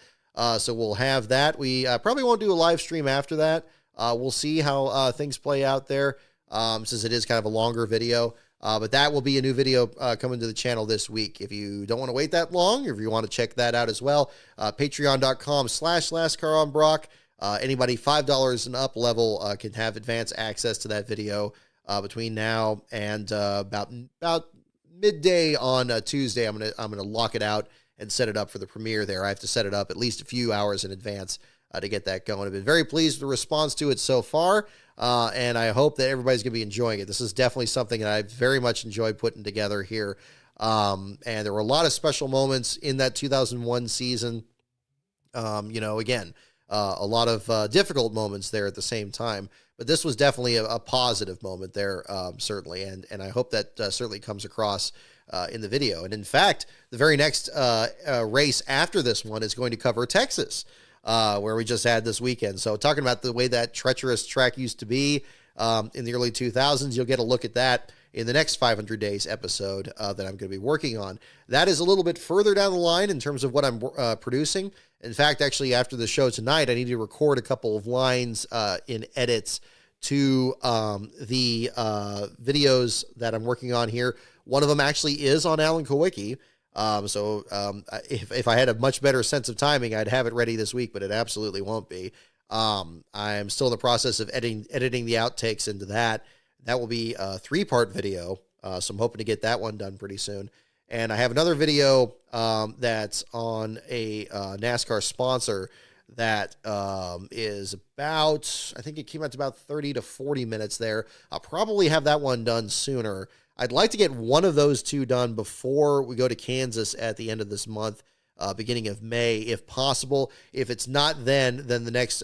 Speaker 1: So we'll have that. We probably won't do a live stream after that. We'll see how things play out there, since it is kind of a longer video. But that will be a new video coming to the channel this week. If you don't want to wait that long, or if you want to check that out as well, patreon.com/LastCarOnBrock. Anybody $5 and up level can have advanced access to that video. Between now and about midday on Tuesday, I'm gonna lock it out and set it up for the premiere there. I have to set it up at least a few hours in advance to get that going. I've been very pleased with the response to it so far, and I hope that everybody's gonna be enjoying it. This is definitely something that I very much enjoyed putting together here, and there were a lot of special moments in that 2001 season. Again, a lot of difficult moments there at the same time. But this was definitely a positive moment there, certainly, and I hope that certainly comes across in the video. And in fact, the very next race after this one is going to cover Texas, where we just had this weekend. So talking about the way that treacherous track used to be in the early 2000s, you'll get a look at that in the next 500 Days episode that I'm going to be working on. That is a little bit further down the line in terms of what I'm producing. In fact, actually, after the show tonight, I need to record a couple of lines in edits to the videos that I'm working on here. One of them actually is on Alan Kowicki. If I had a much better sense of timing, I'd have it ready this week, but it absolutely won't be. I'm still in the process of editing the outtakes into that. That will be a 3-part video, so I'm hoping to get that one done pretty soon. And I have another video that's on a NASCAR sponsor that is about, I think it came out to about 30 to 40 minutes there. I'll probably have that one done sooner. I'd like to get one of those two done before we go to Kansas at the end of this month, beginning of May, if possible. If it's not then the next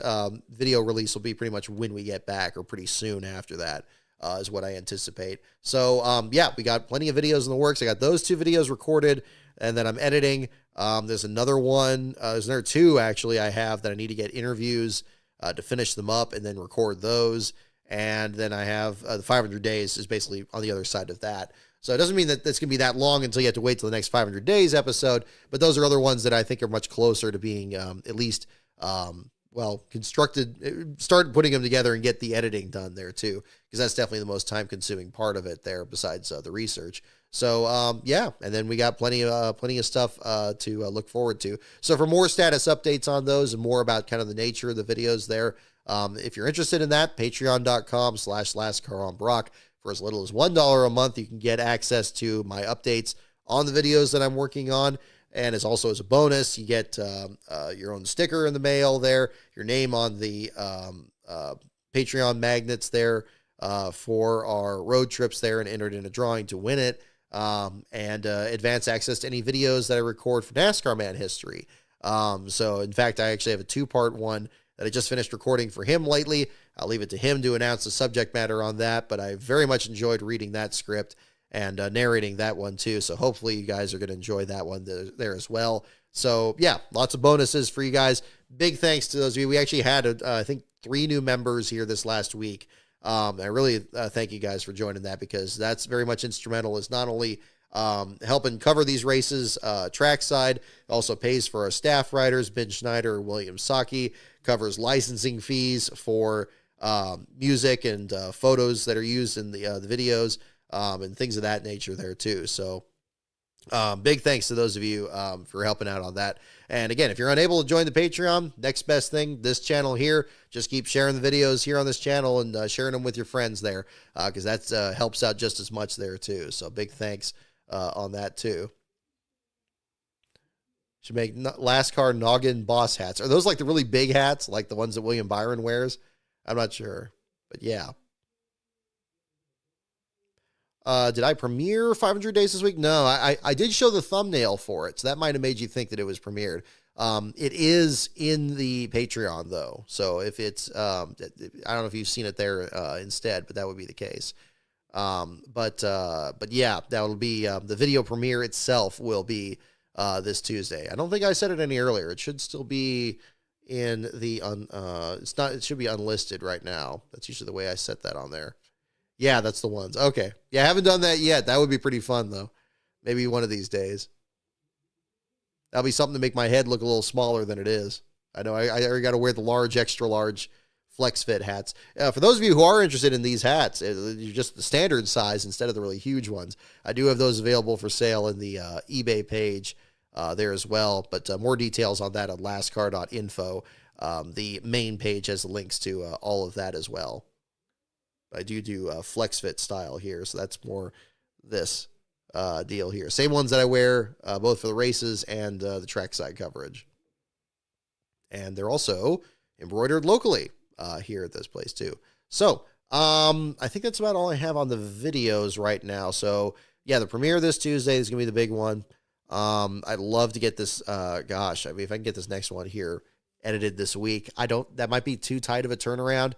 Speaker 1: video release will be pretty much when we get back, or pretty soon after that. Is what I anticipate. So, yeah, we got plenty of videos in the works. I got those 2 videos recorded, and then I'm editing. There's another one. There's another 2, actually, I have that I need to get interviews to finish them up and then record those. And then I have the 500 Days is basically on the other side of that. So it doesn't mean that it's going to be that long until you have to wait till the next 500 Days episode, but those are other ones that I think are much closer to being at least constructed. Start putting them together and get the editing done there too, because that's definitely the most time-consuming part of it there, besides the research. So yeah, and then we got plenty of stuff to look forward to. So for more status updates on those and more about kind of the nature of the videos there, if you're interested in that, patreon.com/LastCarOnBrock. For as little as $1 a month, you can get access to my updates on the videos that I'm working on. And as a bonus, you get your own sticker in the mail there, your name on the Patreon magnets there for our road trips there, and entered in a drawing to win it, and advance access to any videos that I record for NASCAR Man History. So, in fact, I actually have a 2-part one that I just finished recording for him lately. I'll leave it to him to announce the subject matter on that, but I very much enjoyed reading that script and narrating that one too. So hopefully you guys are going to enjoy that one there as well. So yeah, lots of bonuses for you guys. Big thanks to those of you. We actually had, I think, 3 new members here this last week. I really thank you guys for joining that, because that's very much instrumental. Is not only helping cover these races trackside, also pays for our staff writers, Ben Schneider, William Saki, covers licensing fees for music and photos that are used in the videos, and things of that nature there too. So big thanks to those of you for helping out on that. And again, if you're unable to join the Patreon, next best thing, this channel here, just keep sharing the videos here on this channel and sharing them with your friends there, because that helps out just as much there too. So big thanks on that too. Should make LastCar Noggin boss hats. Are those like the really big hats, like the ones that William Byron wears? I'm not sure, but yeah. Did I premiere 500 Days this week? No, I did show the thumbnail for it, so that might have made you think that it was premiered. It is in the Patreon, though, so if it's, I don't know if you've seen it there instead, but that would be the case. But yeah, that will be, the video premiere itself will be this Tuesday. I don't think I said it any earlier. It should still be in the, it should be unlisted right now. That's usually the way I set that on there. Yeah, that's the ones. Okay. Yeah, I haven't done that yet. That would be pretty fun, though. Maybe one of these days. That'll be something to make my head look a little smaller than it is. I know I already got to wear the large, extra large flex fit hats. For those of you who are interested in these hats, just the standard size instead of the really huge ones, I do have those available for sale in the eBay page there as well. But more details on that on lastcar.info. The main page has the links to all of that as well. I do flex fit style here, so that's more this deal here. Same ones that I wear both for the races and the trackside coverage. And they're also embroidered locally here at this place too. So I think that's about all I have on the videos right now. So yeah, the premiere this Tuesday is going to be the big one. I'd love to get this, gosh, I mean, if I can get this next one here edited this week, that might be too tight of a turnaround,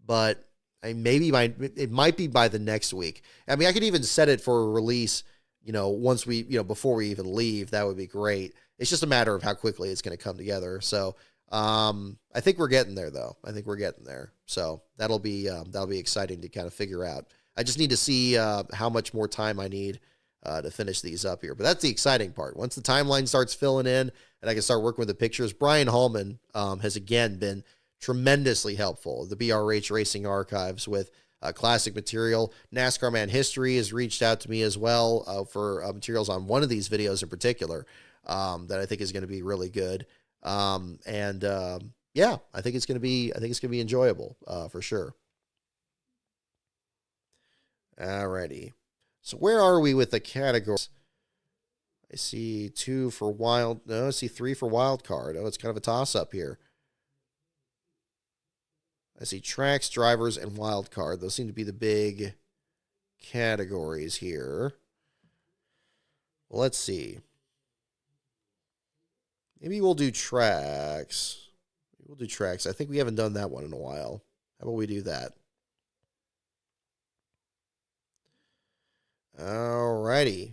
Speaker 1: but it might be by the next week. I mean, I could even set it for a release once we, before we even leave, that would be great. It's just a matter of how quickly it's going to come together. So I think we're getting there, though. I think we're getting there. So that'll be exciting to kind of figure out. I just need to see how much more time I need to finish these up here. But that's the exciting part. Once the timeline starts filling in and I can start working with the pictures, Brian Hallman has again been tremendously helpful. The BRH Racing Archives with classic material. NASCAR Man History has reached out to me as well for materials on one of these videos in particular that I think is going to be really good. Yeah, I think it's going to be enjoyable for sure. Alrighty. So where are we with the categories? I see 2 for wild. No, I see 3 for wild card. Oh, it's kind of a toss up here. I see tracks, drivers, and wild card. Those seem to be the big categories here. Well, let's see. Maybe we'll do tracks. I think we haven't done that one in a while. How about we do that? Alrighty.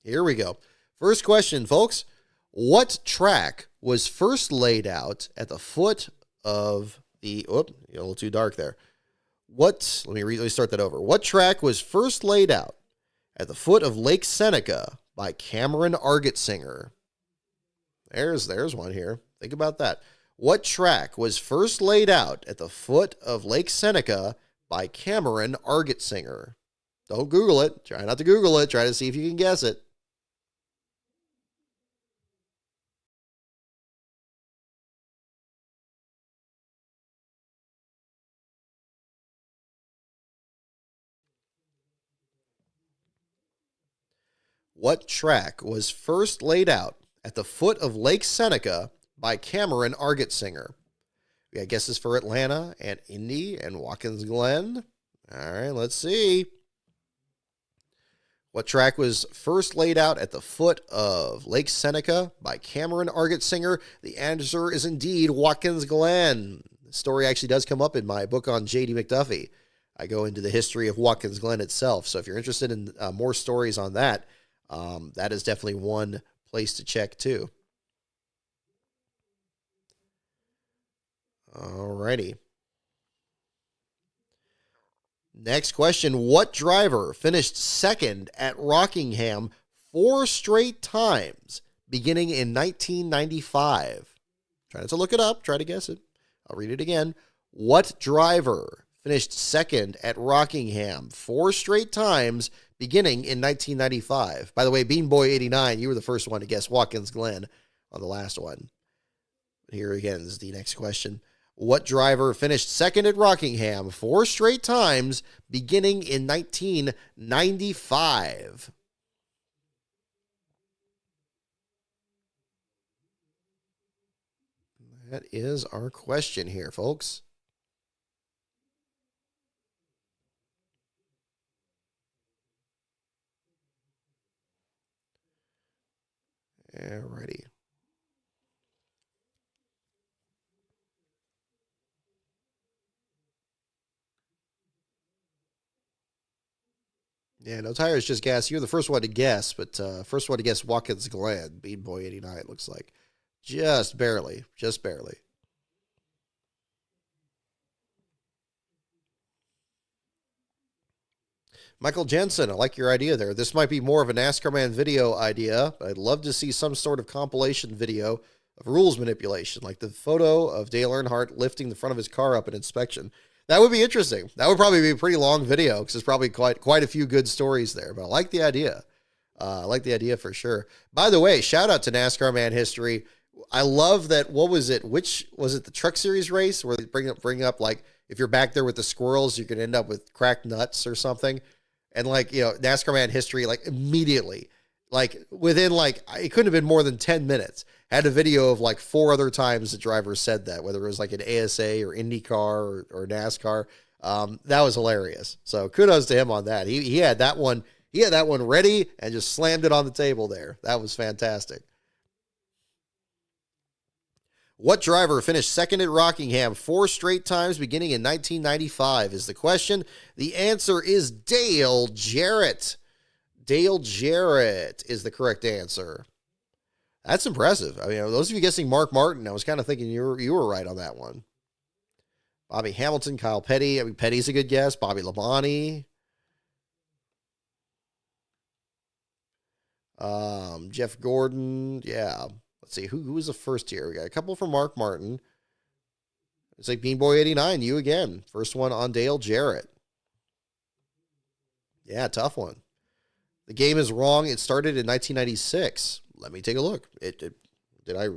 Speaker 1: Here we go. First question, folks. What track was first laid out at the foot of the... a little too dark there. Let me start that over. What track was first laid out at the foot of Lake Seneca by Cameron Argetsinger? There's one here. Think about that. What track was first laid out at the foot of Lake Seneca by Cameron Argetsinger? Don't Google it. Try not to Google it. Try to see if you can guess it. What track was first laid out at the foot of Lake Seneca by Cameron Argetsinger? We got guesses for Atlanta and Indy and Watkins Glen. All right, let's see. What track was first laid out at the foot of Lake Seneca by Cameron Argetsinger? The answer is indeed Watkins Glen. The story actually does come up in my book on J.D. McDuffie. I go into the history of Watkins Glen itself. So if you're interested in more stories on that, that is definitely one place to check too. Alrighty. Next question. What driver finished second at Rockingham 4 straight times beginning in 1995? Try to look it up. Try to guess it. I'll read it again. What driver finished second at Rockingham 4 straight times beginning in 1995? By the way, Beanboy89, you were the first one to guess Watkins Glen on the last one. Here again is the next question. What driver finished second at Rockingham 4 straight times beginning in 1995? That is our question here, folks. Alrighty. Yeah, no tires, just gas. You're the first one to guess, but first one to guess Watkins Glen, Beanboy89, it looks like. Just barely. Michael Jensen, I like your idea there. This might be more of a NASCAR Man video idea, but I'd love to see some sort of compilation video of rules manipulation, like the photo of Dale Earnhardt lifting the front of his car up in inspection. That would be interesting. That would probably be a pretty long video because there's probably quite a few good stories there, but I like the idea. I like the idea for sure. By the way, shout out to NASCAR Man History. I love that. What was it? Which was it? The Truck Series race where they bring up like if you're back there with the squirrels, you can end up with cracked nuts or something. And like, NASCAR Man History, like immediately, like within like, it couldn't have been more than 10 minutes, had a video of like 4 other times the driver said that, whether it was like an ASA or IndyCar or NASCAR. That was hilarious. So kudos to him on that. He had that one. He had that one ready and just slammed it on the table there. That was fantastic. What driver finished second at Rockingham 4 straight times beginning in 1995 is the question. The answer is Dale Jarrett. Dale Jarrett is the correct answer. That's impressive. I mean, those of you guessing Mark Martin, I was kind of thinking you were right on that one. Bobby Hamilton, Kyle Petty. I mean, Petty's a good guess. Bobby Labonte. Jeff Gordon. Yeah. Let's see. Who was the first here? We got a couple from Mark Martin. It's like Beanboy 89. You again. First one on Dale Jarrett. Yeah, tough one. The game is wrong. It started in 1996. Let me take a look. Did I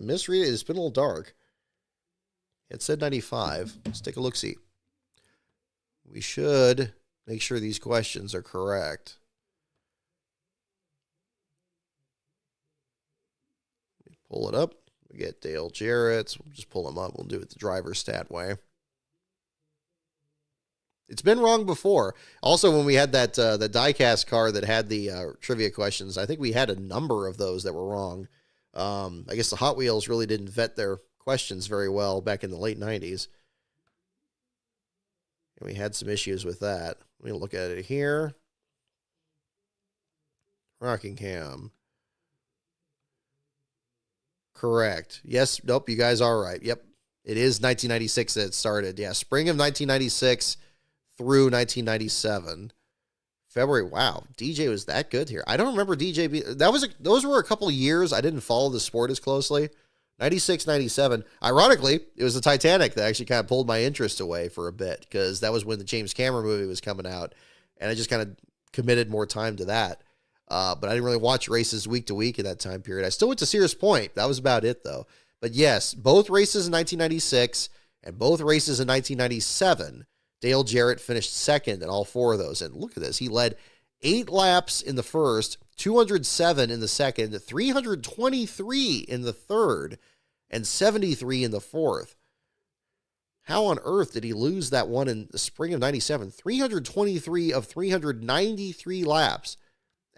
Speaker 1: misread it? It's been a little dark. It said 95. Let's take a look-see. We should make sure these questions are correct. Pull it up. We get Dale Jarrett. We'll just pull him up. We'll do it the driver stat way. It's been wrong before. Also, when we had that the diecast car that had the trivia questions, I think we had a number of those that were wrong. I guess the Hot Wheels really didn't vet their questions very well back in the late 90s. And we had some issues with that. Let me look at it here. Rockingham. Correct. Yes. Nope. You guys are right. Yep. It is 1996 that it started. Yeah. Spring of 1996 through 1997. February. Wow. DJ was that good here. I don't remember DJ. Those were a couple of years. I didn't follow the sport as closely. 96, 97. Ironically, it was the Titanic that actually kind of pulled my interest away for a bit because that was when the James Cameron movie was coming out. And I just kind of committed more time to that. But I didn't really watch races week to week in that time period. I still went to Sears Point. That was about it, though. But yes, both races in 1996 and both races in 1997, Dale Jarrett finished second in all 4 of those. And look at this. He led 8 laps in the first, 207 in the second, 323 in the third, and 73 in the fourth. How on earth did he lose that one in the spring of 97? 323 of 393 laps.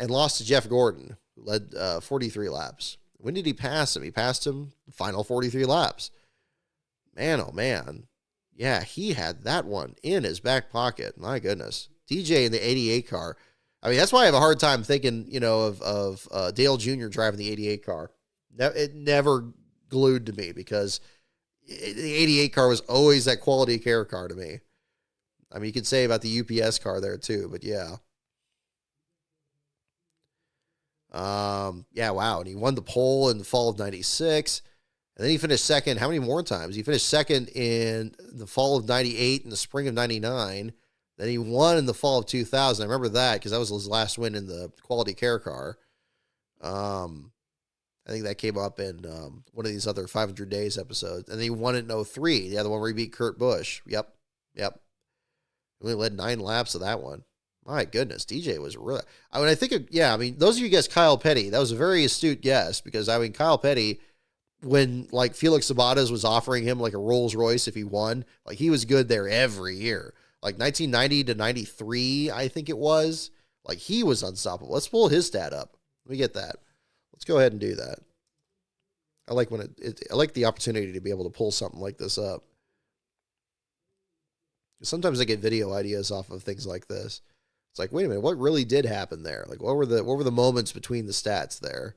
Speaker 1: And lost to Jeff Gordon, who led 43 laps. When did he pass him? He passed him the final 43 laps. Man, oh man. Yeah, he had that one in his back pocket. My goodness. DJ in the 88 car. I mean, that's why I have a hard time thinking, of Dale Jr. driving the 88 car. It never glued to me because the 88 car was always that quality care car to me. I mean, you could say about the UPS car there too, but yeah. Yeah, wow. And he won the pole in the fall of 96. And then he finished second. How many more times? He finished second in the fall of 98 and the spring of 99. Then he won in the fall of 2000. I remember that because that was his last win in the quality care car. I think that came up in one of these other 500 Days episodes. And then he won it in 03. The other one where he beat Kurt Busch. Yep. He only led 9 laps of that one. My goodness, DJ was really... I think those of you guys, Kyle Petty, that was a very astute guess because, Kyle Petty, when, Felix Sabates was offering him, a Rolls Royce if he won, he was good there every year. 1990 to 93, I think it was. He was unstoppable. Let's pull his stat up. Let me get that. Let's go ahead and do that. I like when I like the opportunity to be able to pull something like this up. Sometimes I get video ideas off of things like this. It's wait a minute, what really did happen there? What were the moments between the stats there?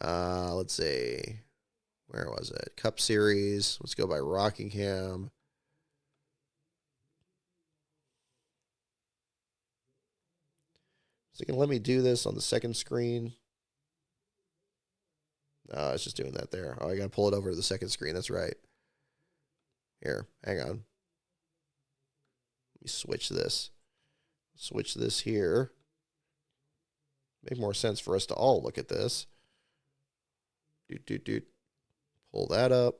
Speaker 1: Let's see. Where was it? Cup Series. Let's go by Rockingham. Is it going to let me do this on the second screen? No, it's just doing that there. Oh, I got to pull it over to the second screen. That's right. Here, hang on. Let me switch this. Switch this here. Make more sense for us to all look at this. Pull that up.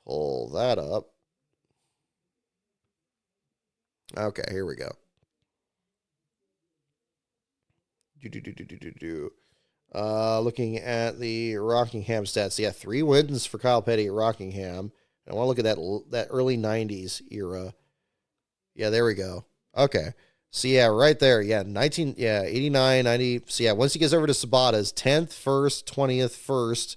Speaker 1: Pull that up. Okay, here we go. Looking at the Rockingham stats. Yeah, 3 wins for Kyle Petty at Rockingham. I want to look at that early 90s era. Yeah, there we go. Okay. So, yeah, right there. Yeah, 89, 90. So, yeah, once he gets over to Sabates, 10th, 1st, 20th, 1st,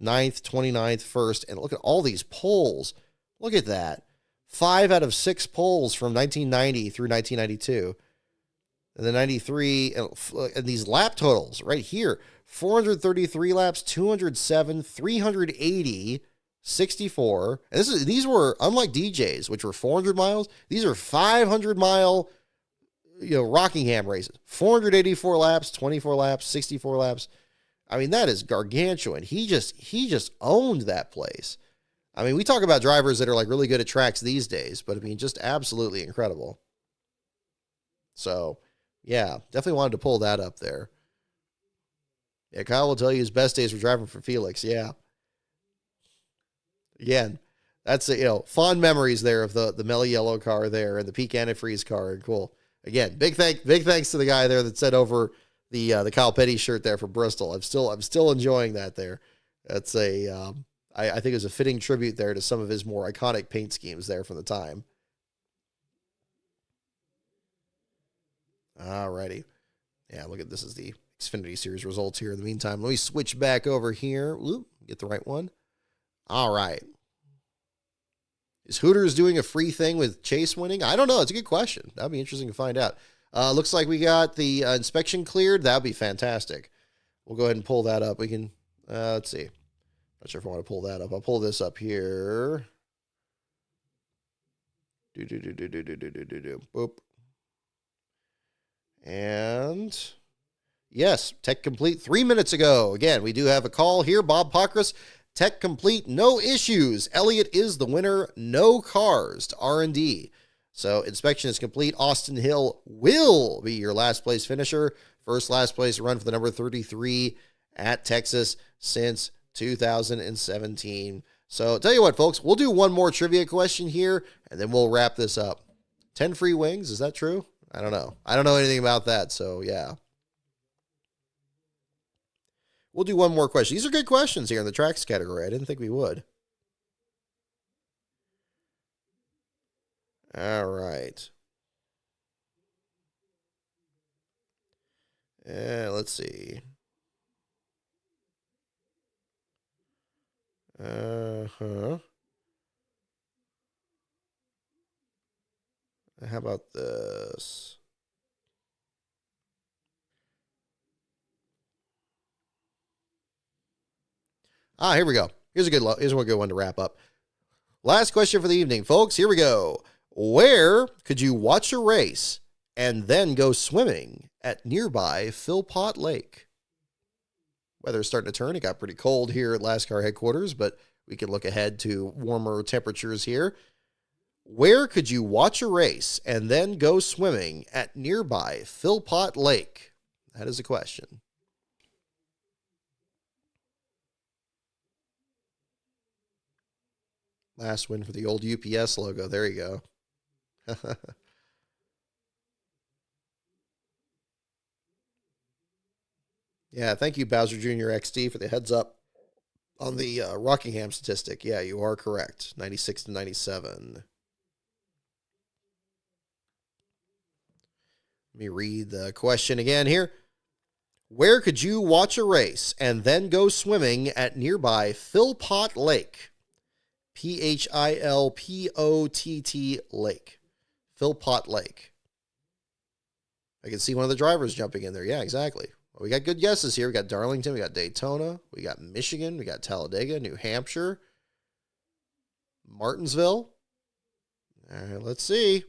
Speaker 1: 9th, 29th, 1st. And look at all these polls. Look at that. 5 out of 6 polls from 1990 through 1992. And the 93, and these lap totals right here. 433 laps, 207, 380, 64. And these were, unlike DJs, which were 400 miles, these are 500-mile, Rockingham races. 484 laps, 24 laps, 64 laps. I mean, that is gargantuan. He just owned that place. I mean, we talk about drivers that are like really good at tracks these days, but I mean, just absolutely incredible. So, yeah, definitely wanted to pull that up there. Yeah, Kyle will tell you his best days were driving for Felix. Yeah. Again, that's fond memories there of the Melly Yellow car there and the Peak Antifreeze car. Cool. Again, big thanks to the guy there that sent over the Kyle Petty shirt there for Bristol. I'm still enjoying that there. That's I think it was a fitting tribute there to some of his more iconic paint schemes there from the time. Alrighty. Yeah, look at this is the Xfinity Series results here. In the meantime, let me switch back over here. Ooh, get the right one. All right. Is Hooters doing a free thing with Chase winning? I don't know. It's a good question. That'd be interesting to find out. Looks like we got the inspection cleared. That'd be fantastic. We'll go ahead and pull that up. We can, let's see. Not sure if I want to pull that up. I'll pull this up here. Boop. And yes, Tech Complete 3 minutes ago. Again, we do have a call here. Bob Pockris, Tech Complete, no issues. Elliott is the winner. No cars to R&D. So inspection is complete. Austin Hill will be your last place finisher. First last place run for the number 33 at Texas since 2017. So tell you what, folks, we'll do one more trivia question here, and then we'll wrap this up. 10 free wings, is that true? I don't know. I don't know anything about that, so yeah. We'll do one more question. These are good questions here in the tracks category. I didn't think we would. All right. Let's see. How about this? Here we go. Here's a good one to wrap up. Last question for the evening, folks. Here we go. Where could you watch a race and then go swimming at nearby Philpott Lake? Weather's starting to turn. It got pretty cold here at Lascar headquarters, but we can look ahead to warmer temperatures here. Where could you watch a race and then go swimming at nearby Philpott Lake? That is a question. Last win for the old UPS logo. There you go. Yeah, thank you, Bowser Jr. XD, for the heads up on the Rockingham statistic. Yeah, you are correct. 96 to 97. Let me read the question again here. Where could you watch a race and then go swimming at nearby Philpott Lake? Philpott Lake. Philpott Lake. I can see one of the drivers jumping in there. Yeah, exactly. Well, we got good guesses here. We got Darlington, we got Daytona, we got Michigan, we got Talladega, New Hampshire, Martinsville. All right, let's see.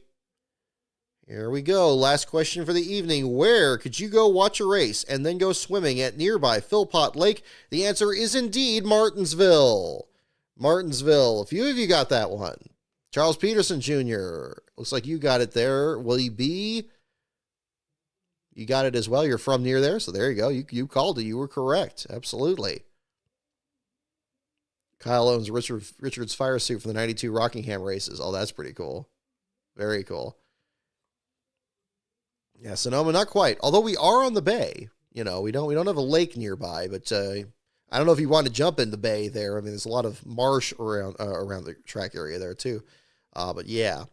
Speaker 1: Here we go. Last question for the evening. Where could you go watch a race and then go swimming at nearby Philpott Lake? The answer is indeed Martinsville. Martinsville. A few of you got that one. Charles Peterson Jr. Looks like you got it there. Willie B. You got it as well. You're from near there, so there you go. You called it. You were correct. Absolutely. Kyle owns Richard's fire suit from the 92 Rockingham races. Oh, that's pretty cool. Very cool. Yeah, Sonoma, not quite. Although we are on the bay. You know, we don't have a lake nearby, but I don't know if you want to jump in the bay there. I mean, there's a lot of marsh around the track area there too. But yeah.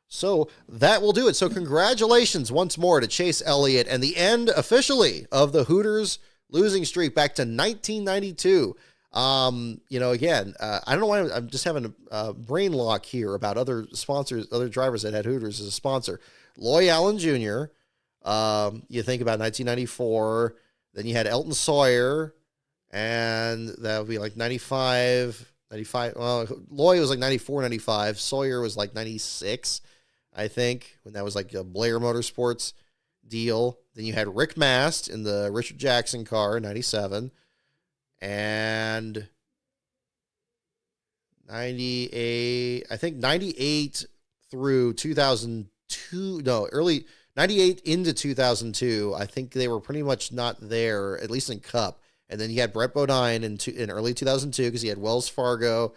Speaker 1: So that will do it. So congratulations once more to Chase Elliott and the end officially of the Hooters losing streak back to 1992. Again, I don't know why I'm just having a brain lock here about other sponsors, other drivers that had Hooters as a sponsor. Loy Allen Jr., you think about 1994, then you had Elton Sawyer, and that would be like 95. Well, Loy was like 94, 95. Sawyer was like 96, I think, when that was like a Blair Motorsports deal. Then you had Rick Mast in the Richard Jackson car, 97. And 98, I think 98 through 2002, no, early 98 into 2002, I think they were pretty much not there, at least in Cup. And then you had Brett Bodine in early 2002 because he had Wells Fargo,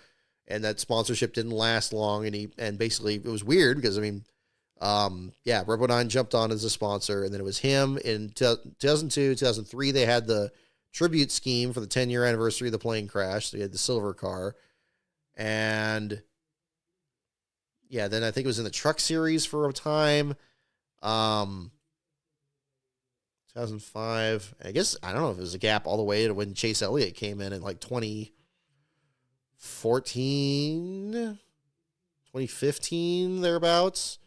Speaker 1: and that sponsorship didn't last long. And basically it was weird because, Brett Bodine jumped on as a sponsor, and then it was him in 2002, 2003. They had the tribute scheme for the 10-year anniversary of the plane crash. So you had the silver car. And yeah, then I think it was in the truck series for a time. 2005. I guess, I don't know if it was a gap all the way to when Chase Elliott came in like 2014, 2015, thereabouts.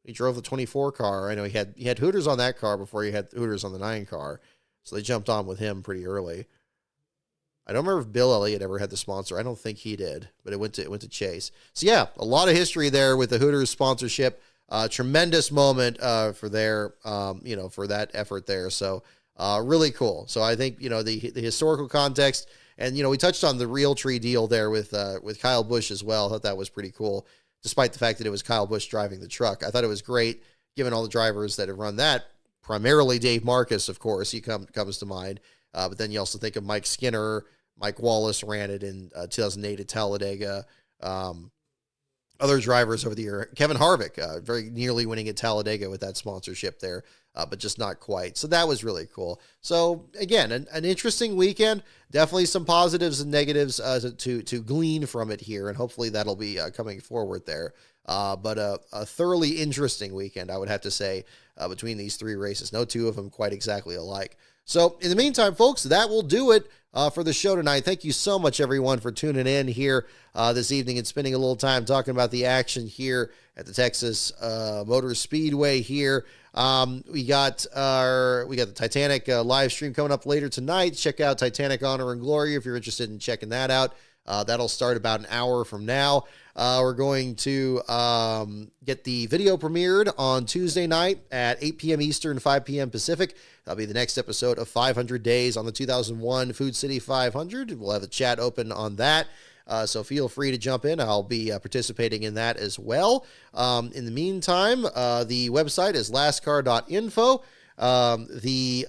Speaker 1: He drove the 24 car. I know he had Hooters on that car before he had Hooters on the 9 car. So they jumped on with him pretty early. I don't remember if Bill Elliott ever had the sponsor. I don't think he did, but it went to Chase. So yeah, a lot of history there with the Hooters sponsorship. Tremendous moment for for that effort there. So really cool. So I think, the historical context, and, we touched on the Realtree deal there with Kyle Busch as well. I thought that was pretty cool, despite the fact that it was Kyle Busch driving the truck. I thought it was great, given all the drivers that have run that. Primarily Dave Marcus, of course, he comes to mind. But then you also think of Mike Skinner. Mike Wallace ran it in 2008 at Talladega. Other drivers over the year. Kevin Harvick, very nearly winning at Talladega with that sponsorship there, but just not quite. So that was really cool. So again, an interesting weekend. Definitely some positives and negatives to glean from it here, and hopefully that'll be coming forward there. But a thoroughly interesting weekend, I would have to say, between these 3 races. No two of them quite exactly alike. So in the meantime, folks, that will do it for the show tonight. Thank you so much, everyone, for tuning in here this evening and spending a little time talking about the action here at the Texas Motor Speedway here. We got the Titanic live stream coming up later tonight. Check out Titanic Honor and Glory if you're interested in checking that out. That'll start about an hour from now. We're going to get the video premiered on Tuesday night at 8 p.m. Eastern, 5 p.m. Pacific. That'll be the next episode of 500 Days on the 2001 Food City 500. We'll have a chat open on that. So feel free to jump in. I'll be participating in that as well. In the meantime, the website is lastcar.info. The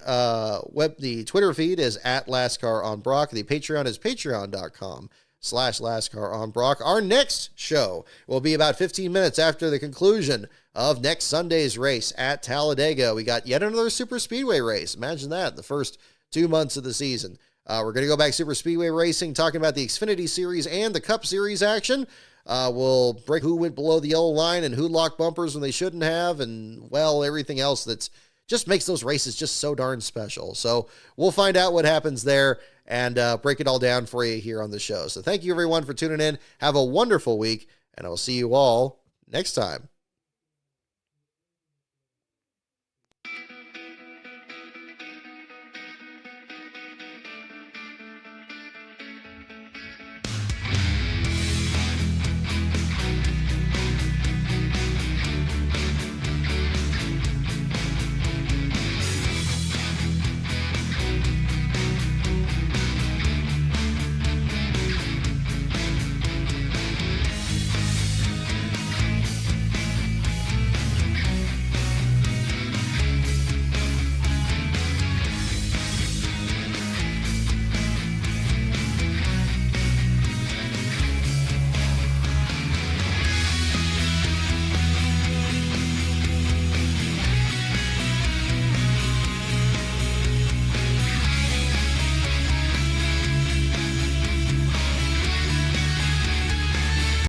Speaker 1: Twitter feed is at LastCarOnBrock. The Patreon is patreon.com/LastCarOnBrock. Our next show will be about 15 minutes after the conclusion of next Sunday's race at Talladega. We got yet another super speedway race. Imagine that, the first 2 months of the season. We're going to go back super speedway racing, talking about the Xfinity Series and the Cup Series action. We'll break who went below the yellow line and who locked bumpers when they shouldn't have, and, well, everything else that's just makes those races just so darn special. So we'll find out what happens there and break it all down for you here on the show. So thank you, everyone, for tuning in. Have a wonderful week, and I'll see you all next time.